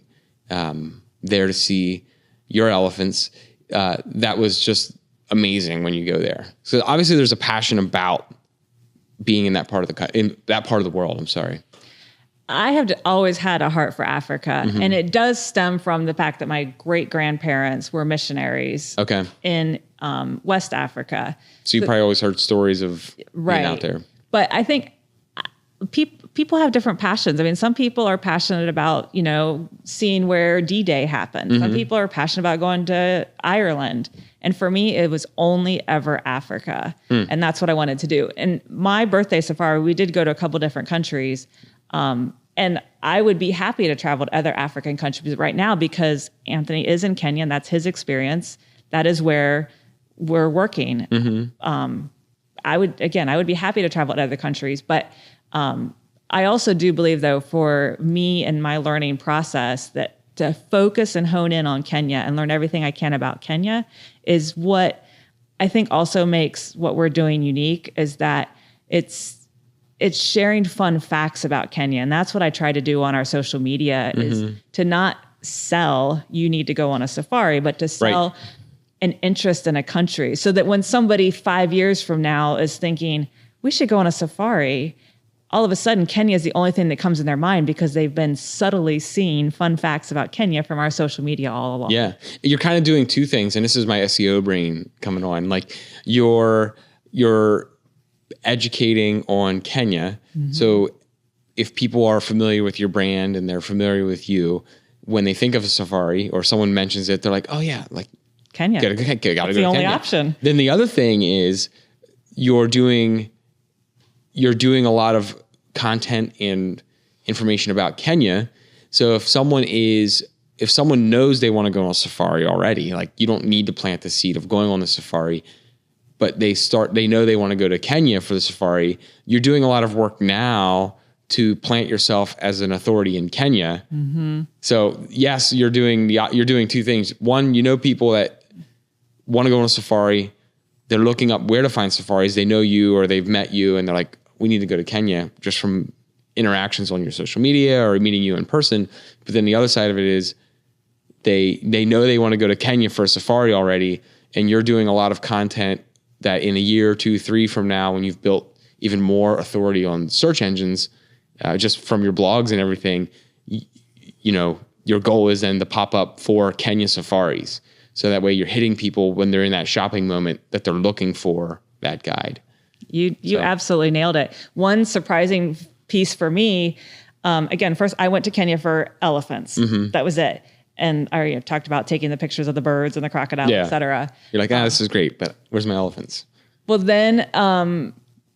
there to see your elephants, that was just amazing when you go there. So obviously there's a passion about being in that part of the world. I'm sorry. I have always had a heart for Africa, and it does stem from the fact that my great-grandparents were missionaries in West Africa. So you probably always heard stories of being out there. But I think people have different passions. I mean, some people are passionate about, seeing where D-Day happened. Some people are passionate about going to Ireland. And for me, it was only ever Africa. And that's what I wanted to do. And my birthday safari, we did go to a couple different countries. And I would be happy to travel to other African countries right now because Anthony is in Kenya and that's his experience. That is where we're working. I would be happy to travel to other countries, but I also do believe, though, for me and my learning process, that to focus and hone in on Kenya and learn everything I can about Kenya is what I think also makes what we're doing unique, is that it's sharing fun facts about Kenya. And that's what I try to do on our social media, is to not sell, you need to go on a safari, but to sell an interest in a country, so that when somebody 5 years from now is thinking, we should go on a safari, all of a sudden Kenya is the only thing that comes in their mind because they've been subtly seeing fun facts about Kenya from our social media all along. Yeah. You're kind of doing two things. And this is my SEO brain coming on. Like you're educating on Kenya. Mm-hmm. So if people are familiar with your brand and they're familiar with you, when they think of a safari or someone mentions it, they're like, oh yeah, like Kenya. Gotta go to Kenya. The only option. Then the other thing is you're doing a lot of content and information about Kenya. So if someone knows they want to go on a safari already, like you don't need to plant the seed of going on the safari, but they know they want to go to Kenya for the safari. You're doing a lot of work now to plant yourself as an authority in Kenya. Mm-hmm. So yes, you're doing two things. One, people that want to go on a safari. They're looking up where to find safaris. They know you or they've met you and they're like, we need to go to Kenya, just from interactions on your social media or meeting you in person. But then the other side of it is they know they want to go to Kenya for a safari already. And you're doing a lot of content that in a year, 2, 3 from now, when you've built even more authority on search engines, just from your blogs and everything, your goal is then to pop up for Kenya safaris. So that way you're hitting people when they're in that shopping moment that they're looking for that guide. You absolutely nailed it. One surprising piece for me, again, first I went to Kenya for elephants. Mm-hmm. That was it. And I already talked about taking the pictures of the birds and the crocodile, et cetera. You're like, this is great, but where's my elephants? Well, then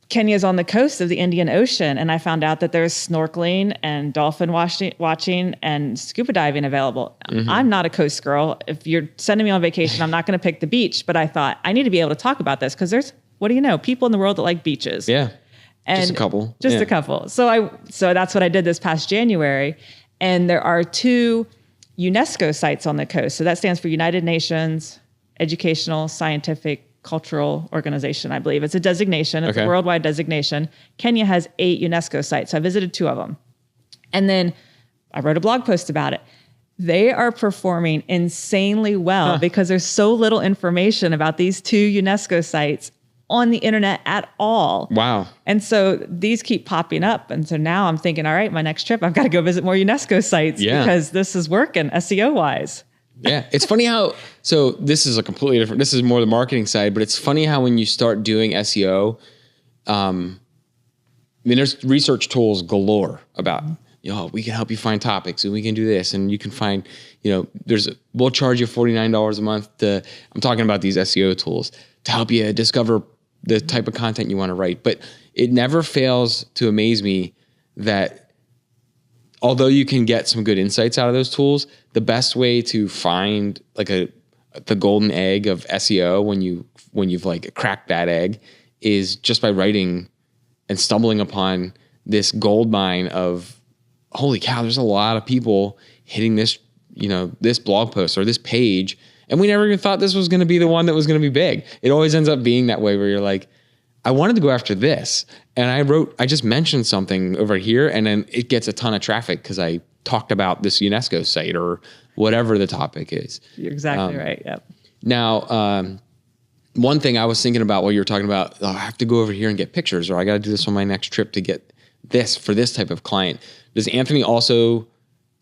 Kenya is on the coast of the Indian Ocean, and I found out that there's snorkeling and dolphin watching and scuba diving available. Mm-hmm. I'm not a coast girl. If you're sending me on vacation, I'm not going to pick the beach, but I thought I need to be able to talk about this because there's, people in the world that like beaches. Yeah. And just a couple. A couple. So that's what I did this past January. And there are 2 UNESCO sites on the coast. So that stands for United Nations Educational, Scientific, Cultural Organization, I believe. It's a designation. It's a worldwide designation. Kenya has 8 UNESCO sites. So I visited 2 of them. And then I wrote a blog post about it. They are performing insanely well because there's so little information about these 2 UNESCO sites on the internet at all. Wow. And so these keep popping up. And so now I'm thinking, all right, my next trip, I've got to go visit more UNESCO sites because this is working SEO wise. Yeah. It's funny how, so this is a completely different, this is more the marketing side, but it's funny how when you start doing SEO, there's research tools galore about, we can help you find topics and we can do this. And you can find, we'll charge you $49 a month I'm talking about these SEO tools to help you discover the type of content you want to write. But it never fails to amaze me that although you can get some good insights out of those tools, the best way to find like the golden egg of SEO when you've like cracked that egg is just by writing and stumbling upon this gold mine of, holy cow, there's a lot of people hitting this, this blog post or this page. And we never even thought this was going to be the one that was going to be big. It always ends up being that way where you're like, I wanted to go after this. And I just mentioned something over here and then it gets a ton of traffic because I talked about this UNESCO site or whatever the topic is. You're exactly right. Yep. Now, one thing I was thinking about while you were talking about, I have to go over here and get pictures or I got to do this on my next trip to get this for this type of client. Does Anthony also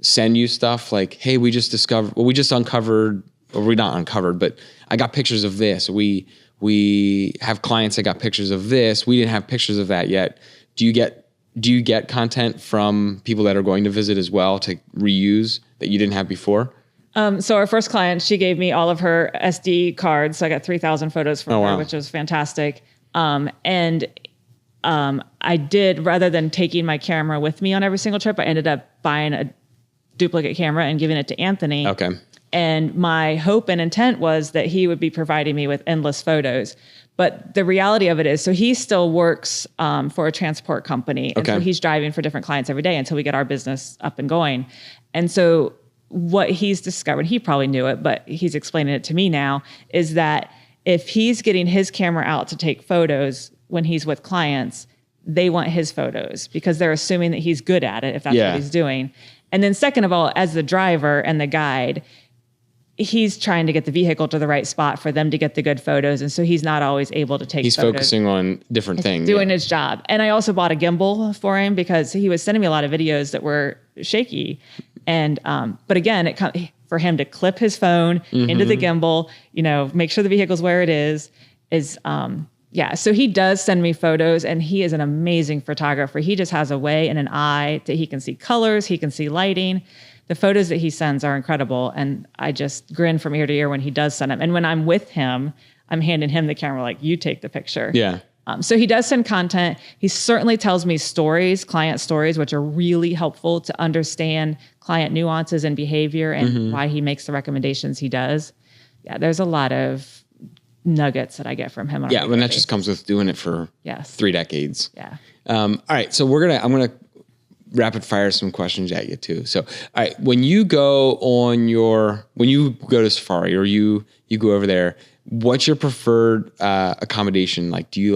send you stuff like, hey, we just uncovered, or we're not uncovered, but I got pictures of this. We have clients that got pictures of this. We didn't have pictures of that yet. Do you get content from people that are going to visit as well to reuse that you didn't have before? So our first client, she gave me all of her SD cards. So I got 3,000 photos from her, which was fantastic. I did, rather than taking my camera with me on every single trip, I ended up buying a duplicate camera and giving it to Anthony. Okay. And my hope and intent was that he would be providing me with endless photos. But the reality of it is, so he still works for a transport company. And so he's driving for different clients every day until we get our business up and going. And so what he's discovered, he probably knew it, but he's explaining it to me now, is that if he's getting his camera out to take photos when he's with clients, they want his photos because they're assuming that he's good at it if that's what he's doing. And then second of all, as the driver and the guide, he's trying to get the vehicle to the right spot for them to get the good photos. And so he's not always able to take He's photos. focusing on different things. Doing his job. And I also bought a gimbal for him because he was sending me a lot of videos that were shaky. And, but again, for him to clip his phone into the gimbal, make sure the vehicle's where it is, so he does send me photos, and he is an amazing photographer. He just has a way and an eye that he can see colors, he can see lighting. The photos that he sends are incredible, and I just grin from ear to ear when he does send them. And when I'm with him, I'm handing him the camera like, you take the picture. Yeah. So he does send content. He certainly tells me stories, client stories, which are really helpful to understand client nuances and behavior and why he makes the recommendations he does. Yeah, there's a lot of nuggets that I get from him. Yeah, when that just comes with doing it for 3 decades. Yeah. All right, so I'm gonna rapid fire some questions at you too. So, all right, when you go to safari or you go over there, what's your preferred accommodation? Like, do you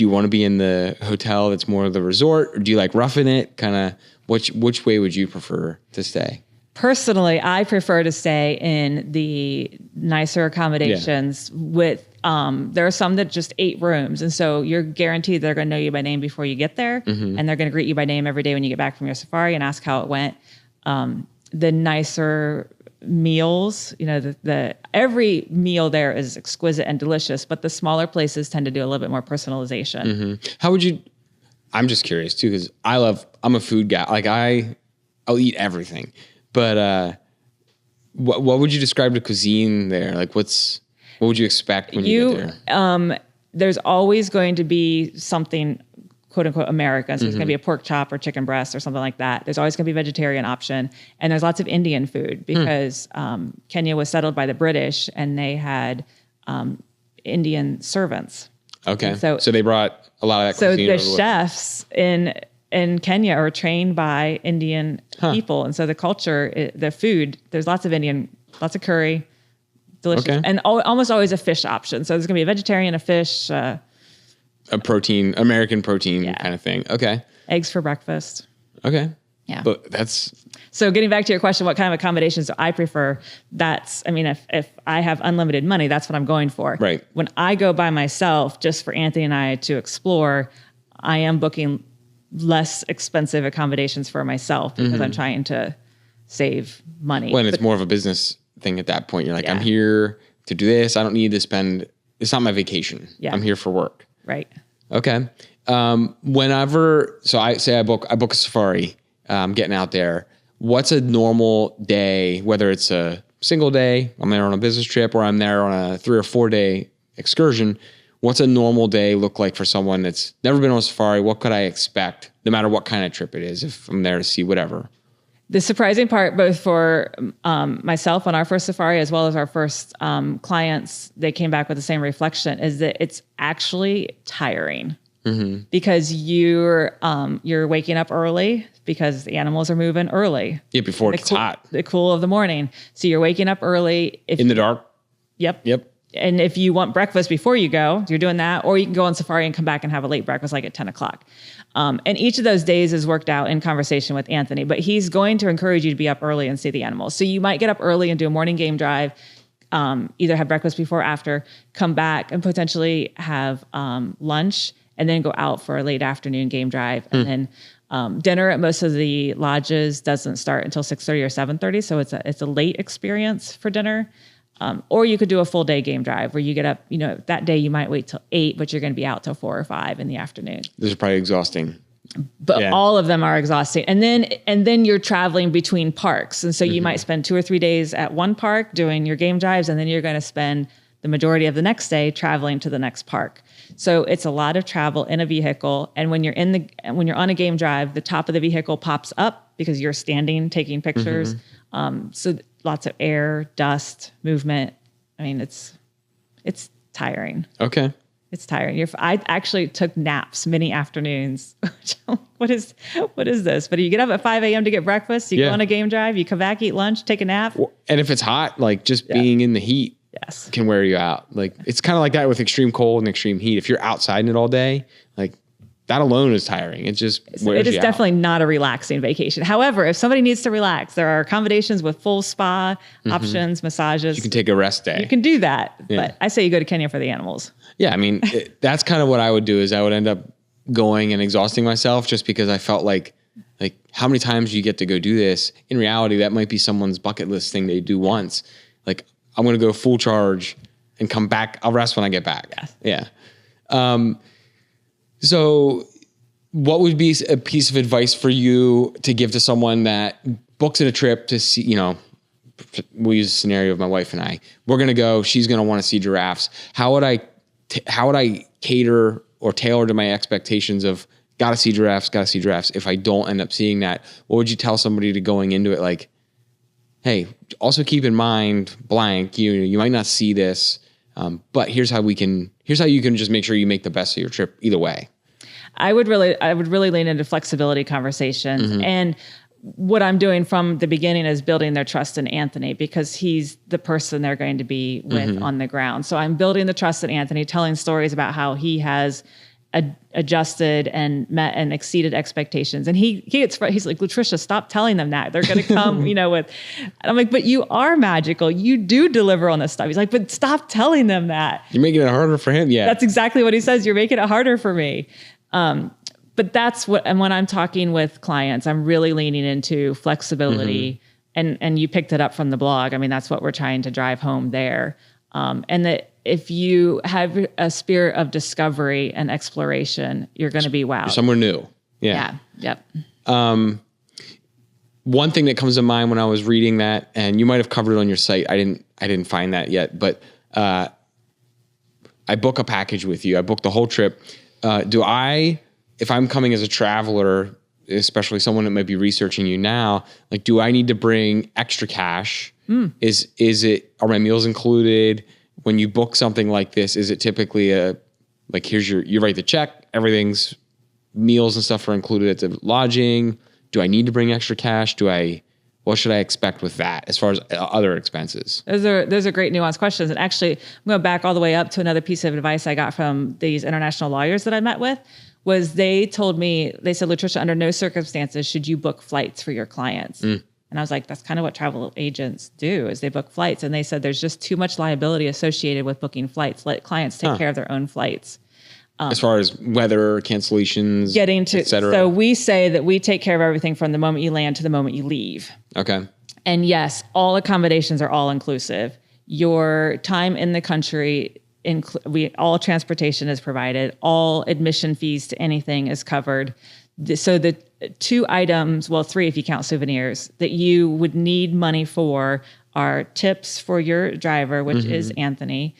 want to be in the hotel that's more of the resort, or do you like roughing it? Kind of, which way would you prefer to stay? Personally, I prefer to stay in the nicer accommodations with, there are some that just 8 rooms. And so you're guaranteed they're going to know you by name before you get there. And they're going to greet you by name every day when you get back from your safari and ask how it went. The nicer meals, every meal there is exquisite and delicious, but the smaller places tend to do a little bit more personalization. How would you, I'm just curious too, because I'm a food guy. Like I'll eat everything. But what would you describe the cuisine there? Like what would you expect when you get there? There's always going to be something quote unquote American. So there's going to be a pork chop or chicken breast or something like that. There's always going to be a vegetarian option. And there's lots of Indian food because Kenya was settled by the British and they had Indian servants. Okay. So they brought a lot of that cuisine. So the chefs in Kenya are trained by Indian people. And so the culture, the food, there's lots of Indian, lots of curry, delicious, and almost always a fish option. So there's going to be a vegetarian, a fish, a protein, American protein kind of thing. Okay. Eggs for breakfast. Okay. Yeah. But that's... So getting back to your question, what kind of accommodations do I prefer? If I have unlimited money, that's what I'm going for. Right. When I go by myself, just for Anthony and I to explore, I am booking less expensive accommodations for myself because I'm trying to save money. When it's more of a business thing at that point, you're like, I'm here to do this. I don't need to spend, it's not my vacation. Yeah. I'm here for work. Right. Okay. So I book a safari, getting out there. What's a normal day, whether it's a single day, I'm there on a business trip, or I'm there on a 3 or 4 day excursion? What's a normal day look like for someone that's never been on a safari? What could I expect, no matter what kind of trip it is, if I'm there to see whatever? The surprising part, both for myself on our first safari, as well as our first clients, they came back with the same reflection, is that it's actually tiring because you're waking up early because the animals are moving early. Yeah, before it gets hot. The cool of the morning. So you're waking up early. In the dark? Yep. And if you want breakfast before you go, you're doing that, or you can go on safari and come back and have a late breakfast like at 10 o'clock. And each of those days is worked out in conversation with Anthony, but he's going to encourage you to be up early and see the animals. So you might get up early and do a morning game drive, either have breakfast before or after, come back and potentially have lunch, and then go out for a late afternoon game drive. And then dinner at most of the lodges doesn't start until 6:30 or 7:30. So it's a late experience for dinner. Or you could do a full day game drive where you get up, that day you might wait till 8, but you're going to be out till 4 or 5 in the afternoon. This is probably exhausting. But all of them are exhausting. And then you're traveling between parks. And so you might spend 2 or 3 days at one park doing your game drives, and then you're going to spend the majority of the next day traveling to the next park. So it's a lot of travel in a vehicle. And when you're on a game drive, the top of the vehicle pops up because you're standing taking pictures. So lots of air, dust, movement. I mean, it's tiring. Okay. It's tiring. I actually took naps many afternoons. What is this? But you get up at 5 a.m. to get breakfast. You go on a game drive. You come back, eat lunch, take a nap. And if it's hot, like just being in the heat can wear you out. Like it's kind of like that with extreme cold and extreme heat. If you're outside in it all day, like that alone is tiring. It just it is definitely not a relaxing vacation. However, if somebody needs to relax, there are accommodations with full spa options, massages. You can take a rest day. You can do that. Yeah. But I say you go to Kenya for the animals. Yeah. I mean, that's kind of what I would do is I would end up going and exhausting myself just because I felt like how many times do you get to go do this? In reality, that might be someone's bucket list thing they do once. Like, I'm going to go full charge and come back. I'll rest when I get back. Yes. Yeah. So what would be a piece of advice for you to give to someone that books a trip to see, we'll use a scenario of my wife and I, we're going to go, she's going to want to see giraffes. How would I cater or tailor to my expectations of got to see giraffes if I don't end up seeing that? What would you tell somebody to going into it? Like, hey, also keep in mind blank, you might not see this, but here's how you can just make sure you make the best of your trip either way. I would really lean into flexibility conversations. And what I'm doing from the beginning is building their trust in Anthony because he's the person they're going to be with on the ground. So I'm building the trust in Anthony, telling stories about how he has adjusted and met and exceeded expectations. And he's like, Lutricia, stop telling them that. They're going to come, with, and I'm like, but you are magical. You do deliver on this stuff. He's like, but stop telling them that. You're making it harder for him. Yeah. That's exactly what he says. You're making it harder for me. But that's and when I'm talking with clients, I'm really leaning into flexibility and you picked it up from the blog. I mean, that's what we're trying to drive home there. And that if you have a spirit of discovery and exploration, you're going to be wowed. You're somewhere new. Yeah. Yep. One thing that comes to mind when I was reading that, and you might have covered it on your site. I didn't find that yet, but, I book a package with you. I booked the whole trip. If I'm coming as a traveler, especially someone that might be researching you now, like, do I need to bring extra cash? Are my meals included? When you book something like this, is it typically you write the check, everything's meals and stuff are included at the lodging? Do I need to bring extra cash? What should I expect with that as far as other expenses? Those are great nuanced questions. And actually, I'm going back all the way up to another piece of advice I got from these international lawyers that I met with. They said, Lutricia, under no circumstances should you book flights for your clients. And I was like, that's kind of what travel agents do is they book flights. And they said, there's just too much liability associated with booking flights. Let clients take care of their own flights. As far as weather, cancellations, et cetera. So we say that we take care of everything from the moment you land to the moment you leave. Okay. And yes, all accommodations are all inclusive. Your time in the country, all transportation is provided. All admission fees to anything is covered. So the 2 items, well, 3 if you count souvenirs, that you would need money for are tips for your driver, which is Anthony.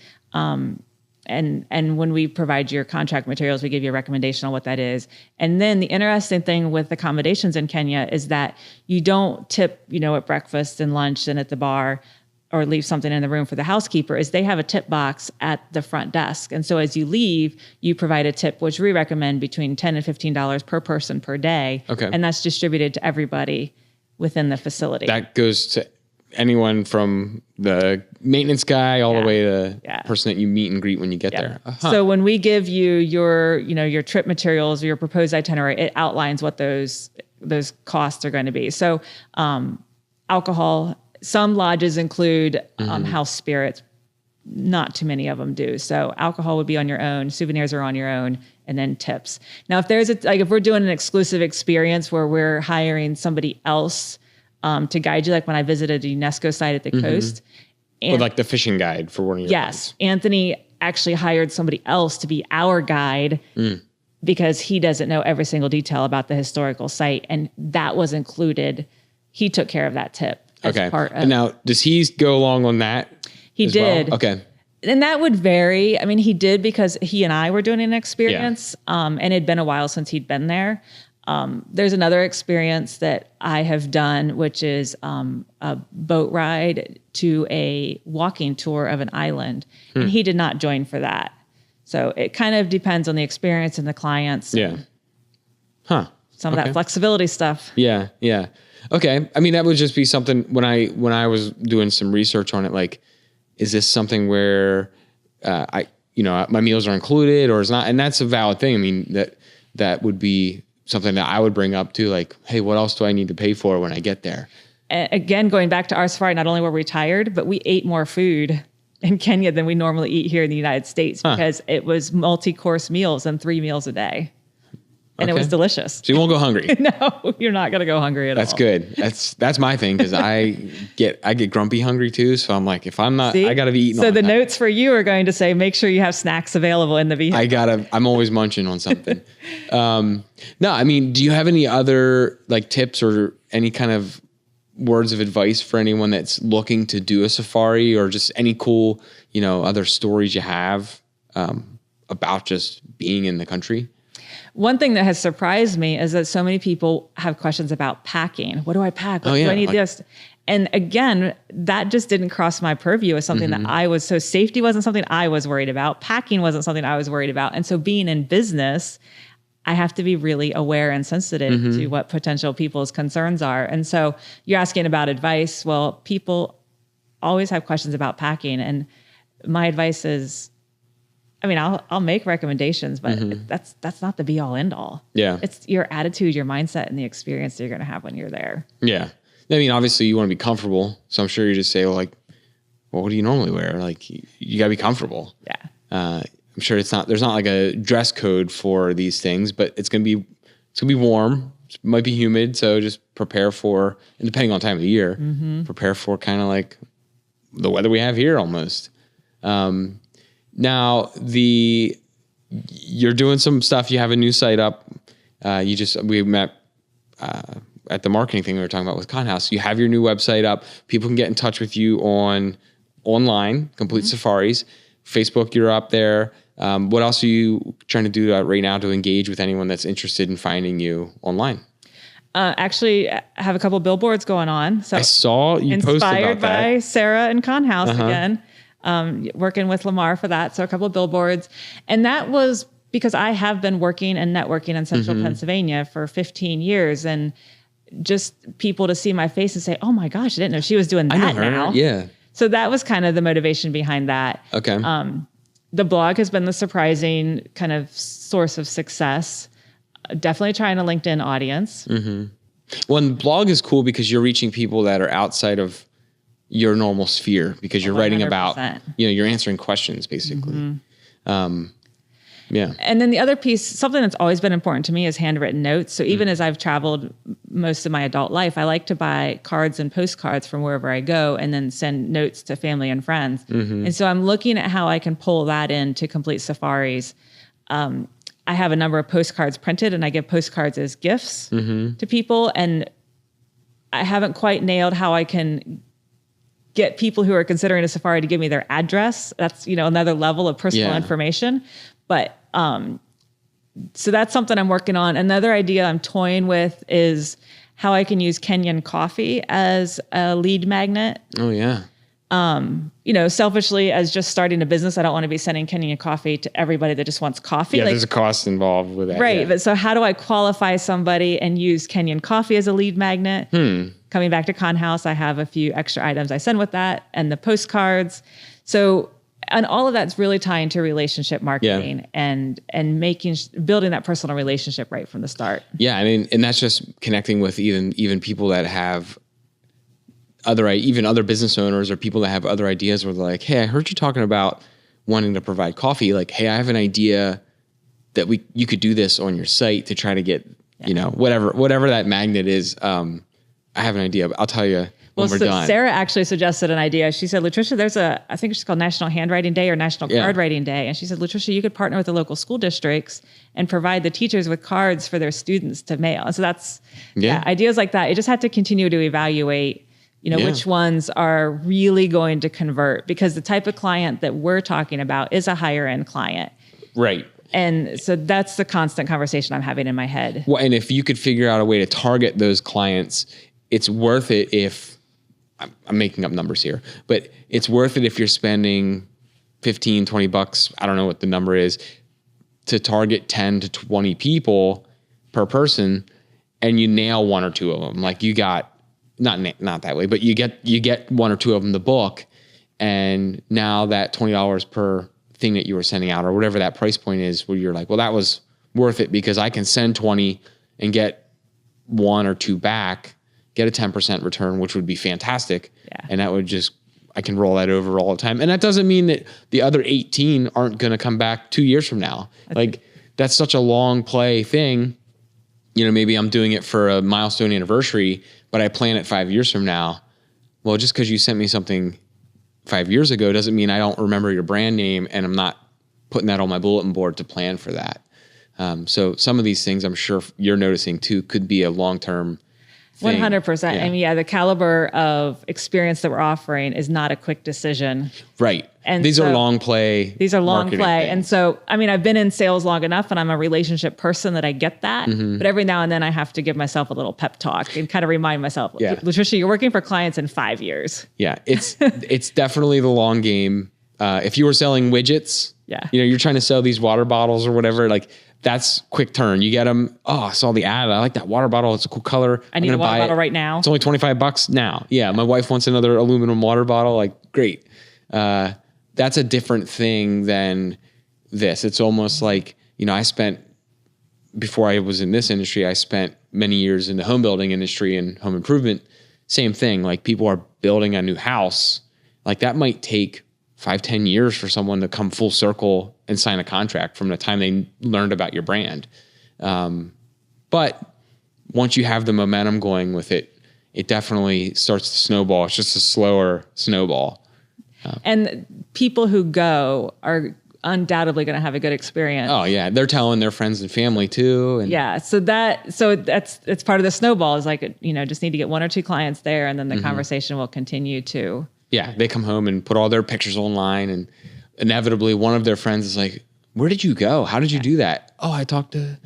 And when we provide your contract materials, we give you a recommendation on what that is. And then the interesting thing with accommodations in Kenya is that you don't tip, at breakfast and lunch and at the bar, or leave something in the room for the housekeeper, is they have a tip box at the front desk. And so as you leave, you provide a tip, which we recommend between $10 and $15 per person per day. Okay. And that's distributed to everybody within the facility. That goes to anyone from the maintenance guy all the way to the person that you meet and greet when you get there. So when we give you your trip materials or your proposed itinerary, it outlines what those costs are going to be. So alcohol, some lodges include house spirits. Not too many of them do. So alcohol would be on your own, souvenirs are on your own, and then tips. Now, if if we're doing an exclusive experience where we're hiring somebody else to guide you, like when I visited a UNESCO site at the coast. With like the fishing guide for one of your Yes. Clients. Anthony actually hired somebody else to be our guide because he doesn't know every single detail about the historical site. And that was included. He took care of that tip. Okay. And now, does he go along on that? He did. Well? Okay. And that would vary. I mean, he did because he and I were doing an experience and it'd been a while since he'd been there. There's another experience that I have done, which is a boat ride to a walking tour of an island. And he did not join for that. So it kind of depends on the experience and the clients. Yeah. Huh. Some of that flexibility stuff. Yeah. Yeah. Okay. I mean, that would just be something when I was doing some research on it, like, is this something where my meals are included or is not? And that's a valid thing. I mean, that that would be something that I would bring up too? Like, hey, what else do I need to pay for when I get there? Again, going back to our safari, not only were we tired, but we ate more food in Kenya than we normally eat here in the United States because it was multi-course meals and 3 meals a day. And it was delicious. So you won't go hungry. No, you're not going to go hungry at all. That's good. That's my thing because I get grumpy hungry too. So I'm like, if I'm not, I got to be eating. So the notes for you are going to say, make sure you have snacks available in the vehicle. I'm always munching on something. No, I mean, do you have any other like tips or any kind of words of advice for anyone that's looking to do a safari, or just any cool, other stories you have about just being in the country? One thing that has surprised me is that so many people have questions about packing. What do I pack? What do I need this? And again, that just didn't cross my purview as something that so safety wasn't something I was worried about. Packing wasn't something I was worried about. And so being in business, I have to be really aware and sensitive to what potential people's concerns are. And so you're asking about advice. Well, people always have questions about packing. And my advice is, I'll make recommendations, but that's not the be all end all. Yeah. It's your attitude, your mindset, and the experience that you're going to have when you're there. Yeah. I mean, obviously you want to be comfortable. So I'm sure you just say, well, what do you normally wear? Like you gotta be comfortable. Yeah. I'm sure there's not like a dress code for these things, but it's going to be warm. It might be humid. So just prepare for, and depending on time of the year, prepare for kind of like the weather we have here almost. Now you're doing some stuff. You have a new site up. We met, at the marketing thing we were talking about with Conhouse. You have your new website up. People can get in touch with you online, Complete Safaris. Facebook, you're up there. What else are you trying to do right now to engage with anyone that's interested in finding you online? Actually, I have a couple billboards going on. So I saw you posted about that. Inspired by Sarah and Conhouse again. Working with Lamar for that. So a couple of billboards. And that was because I have been working and networking in central Pennsylvania for 15 years. And just people to see my face and say, oh my gosh, I didn't know she was doing that I know her. now. Yeah. So that was kind of the motivation behind that. Okay. The blog has been the surprising kind of source of success. Definitely trying a LinkedIn audience. Well, and blog is cool because you're reaching people that are outside of your normal sphere because you're 100%. Writing about, you're answering questions basically. Yeah. And then the other piece, something that's always been important to me is handwritten notes. So even as I've traveled most of my adult life, I like to buy cards and postcards from wherever I go and then send notes to family and friends. And so I'm looking at how I can pull that into Complete Safaris. I have a number of postcards printed and I give postcards as gifts to people. And I haven't quite nailed how I can get people who are considering a safari to give me their address. That's, another level of personal information. But, so that's something I'm working on. Another idea I'm toying with is how I can use Kenyan coffee as a lead magnet. Oh yeah. Selfishly as just starting a business, I don't want to be sending Kenyan coffee to everybody that just wants coffee. Yeah, there's a cost involved with that. Right. Yeah. But so how do I qualify somebody and use Kenyan coffee as a lead magnet? Coming back to Conhouse, I have a few extra items I send with that and the postcards. So, and all of that's really tying to relationship marketing and building that personal relationship right from the start. Yeah. I mean, and that's just connecting with even people that have other business owners or people that have other ideas where they're like, hey, I heard you talking about wanting to provide coffee. Like, hey, I have an idea that you could do this on your site to try to get, whatever that magnet is. I have an idea, but I'll tell you when we're done. Sarah actually suggested an idea. She said, Lutricia, there's I think it's called National Handwriting Day or National Card Writing Day. And she said, Lutricia, you could partner with the local school districts and provide the teachers with cards for their students to mail. And so that's ideas like that. You just have to continue to evaluate, which ones are really going to convert, because the type of client that we're talking about is a higher end client. Right. And so that's the constant conversation I'm having in my head. Well, and if you could figure out a way to target those clients, it's worth it if, I'm making up numbers here, but it's worth it if you're spending $15, $20, I don't know what the number is, to target 10 to 20 people per person, and you nail one or two of them. Like you got, not that way, but you get one or two of them the book, and now that $20 per thing that you were sending out or whatever that price point is, where you're like, well, that was worth it because I can send 20 and get 1 or 2 back, get a 10% return, which would be fantastic. Yeah. And that would just, I can roll that over all the time. And that doesn't mean that the other 18 aren't going to come back 2 years from now. That's such a long play thing. Maybe I'm doing it for a milestone anniversary, but I plan it 5 years from now. Well, just because you sent me something 5 years ago doesn't mean I don't remember your brand name, and I'm not putting that on my bulletin board to plan for that. So some of these things I'm sure you're noticing too could be a long-term thing. 100%. Yeah. I mean, the caliber of experience that we're offering is not a quick decision. Right. And these are long play. These are long play. things. And so, I mean, I've been in sales long enough and I'm a relationship person that I get that. Mm-hmm. But every now and then I have to give myself a little pep talk and kind of remind myself, Yeah. Lutricia, you're working for clients in 5 years. Yeah. It's definitely the long game. If you were selling widgets, Yeah. You're trying to sell these water bottles or whatever, like that's quick turn. You get them. Oh, I saw the ad. I like that water bottle. It's a cool color. I need a water bottle right now. It's only $25 now. Yeah. My wife wants another aluminum water bottle. Like, great. That's a different thing than this. It's almost like, before I was in this industry, I spent many years in the home building industry and home improvement. Same thing. Like people are building a new house. Like that might take 5-10 years for someone to come full circle and sign a contract from the time they learned about your brand. But once you have the momentum going with it, it definitely starts to snowball. It's just a slower snowball. And people who go are undoubtedly going to have a good experience. Oh yeah. They're telling their friends and family too. And yeah. So it's part of the snowball is like, just need to get 1 or 2 clients there and then the conversation will continue to. Yeah, they come home and put all their pictures online, and inevitably one of their friends is like, "Where did you go? How did you do that?" "Oh, I talked to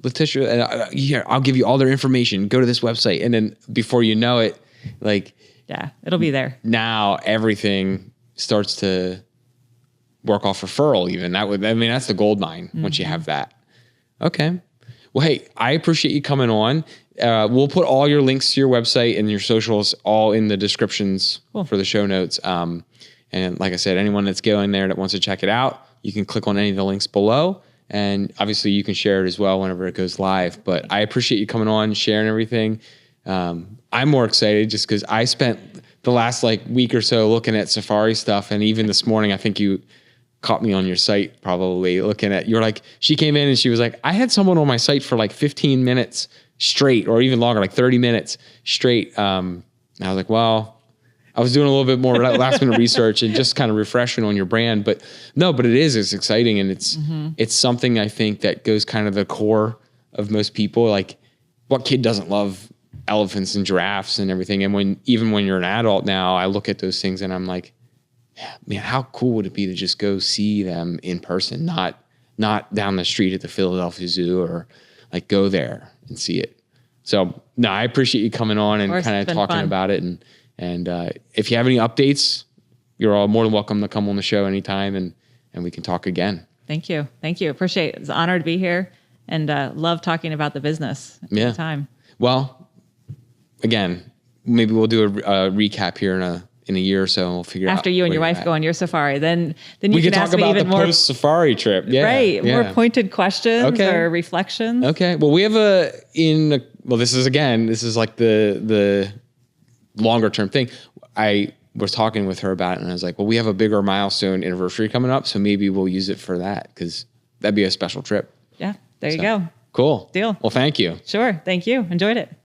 Latricia, and here, I'll give you all their information. Go to this website." And then before you know it, yeah, it'll be there. Now everything starts to work off referral. Even that's the gold mine once you have that. Okay. Well, hey, I appreciate you coming on. We'll put all your links to your website and your socials all in the descriptions for the show notes. And like I said, anyone that's going there that wants to check it out, you can click on any of the links below. And obviously you can share it as well whenever it goes live. But I appreciate you coming on, sharing everything. I'm more excited just because I spent the last week or so looking at safari stuff. And even this morning, I think you caught me on your site probably looking at, you're like, she came in and she was like, I had someone on my site for 15 minutes straight or even longer, 30 minutes straight. And I was like, well, I was doing a little bit more last minute research and just kind of refreshing on your brand, but it's exciting. And it's something I think that goes kind of the core of most people. Like what kid doesn't love elephants and giraffes and everything? And even when you're an adult now, I look at those things and I'm like, man, how cool would it be to just go see them in person, not down the street at the Philadelphia Zoo or go there and see it. So no, I appreciate you coming on and kind of talking about it. And if you have any updates, you're all more than welcome to come on the show anytime and we can talk again. Thank you. Appreciate it. It's an honor to be here and love talking about the business at the time. Well, again, maybe we'll do a recap here in a year or so, and we'll figure out. After you and your wife go on your safari, then you we can talk ask me about even the more post-safari trip. Yeah, right. Yeah. More pointed questions or reflections. Okay. Well, we have this is like the longer term thing. I was talking with her about it and I was like, well, we have a bigger milestone anniversary coming up. So maybe we'll use it for that because that'd be a special trip. Yeah. There you go. Cool. Deal. Well, thank you. Sure. Thank you. Enjoyed it.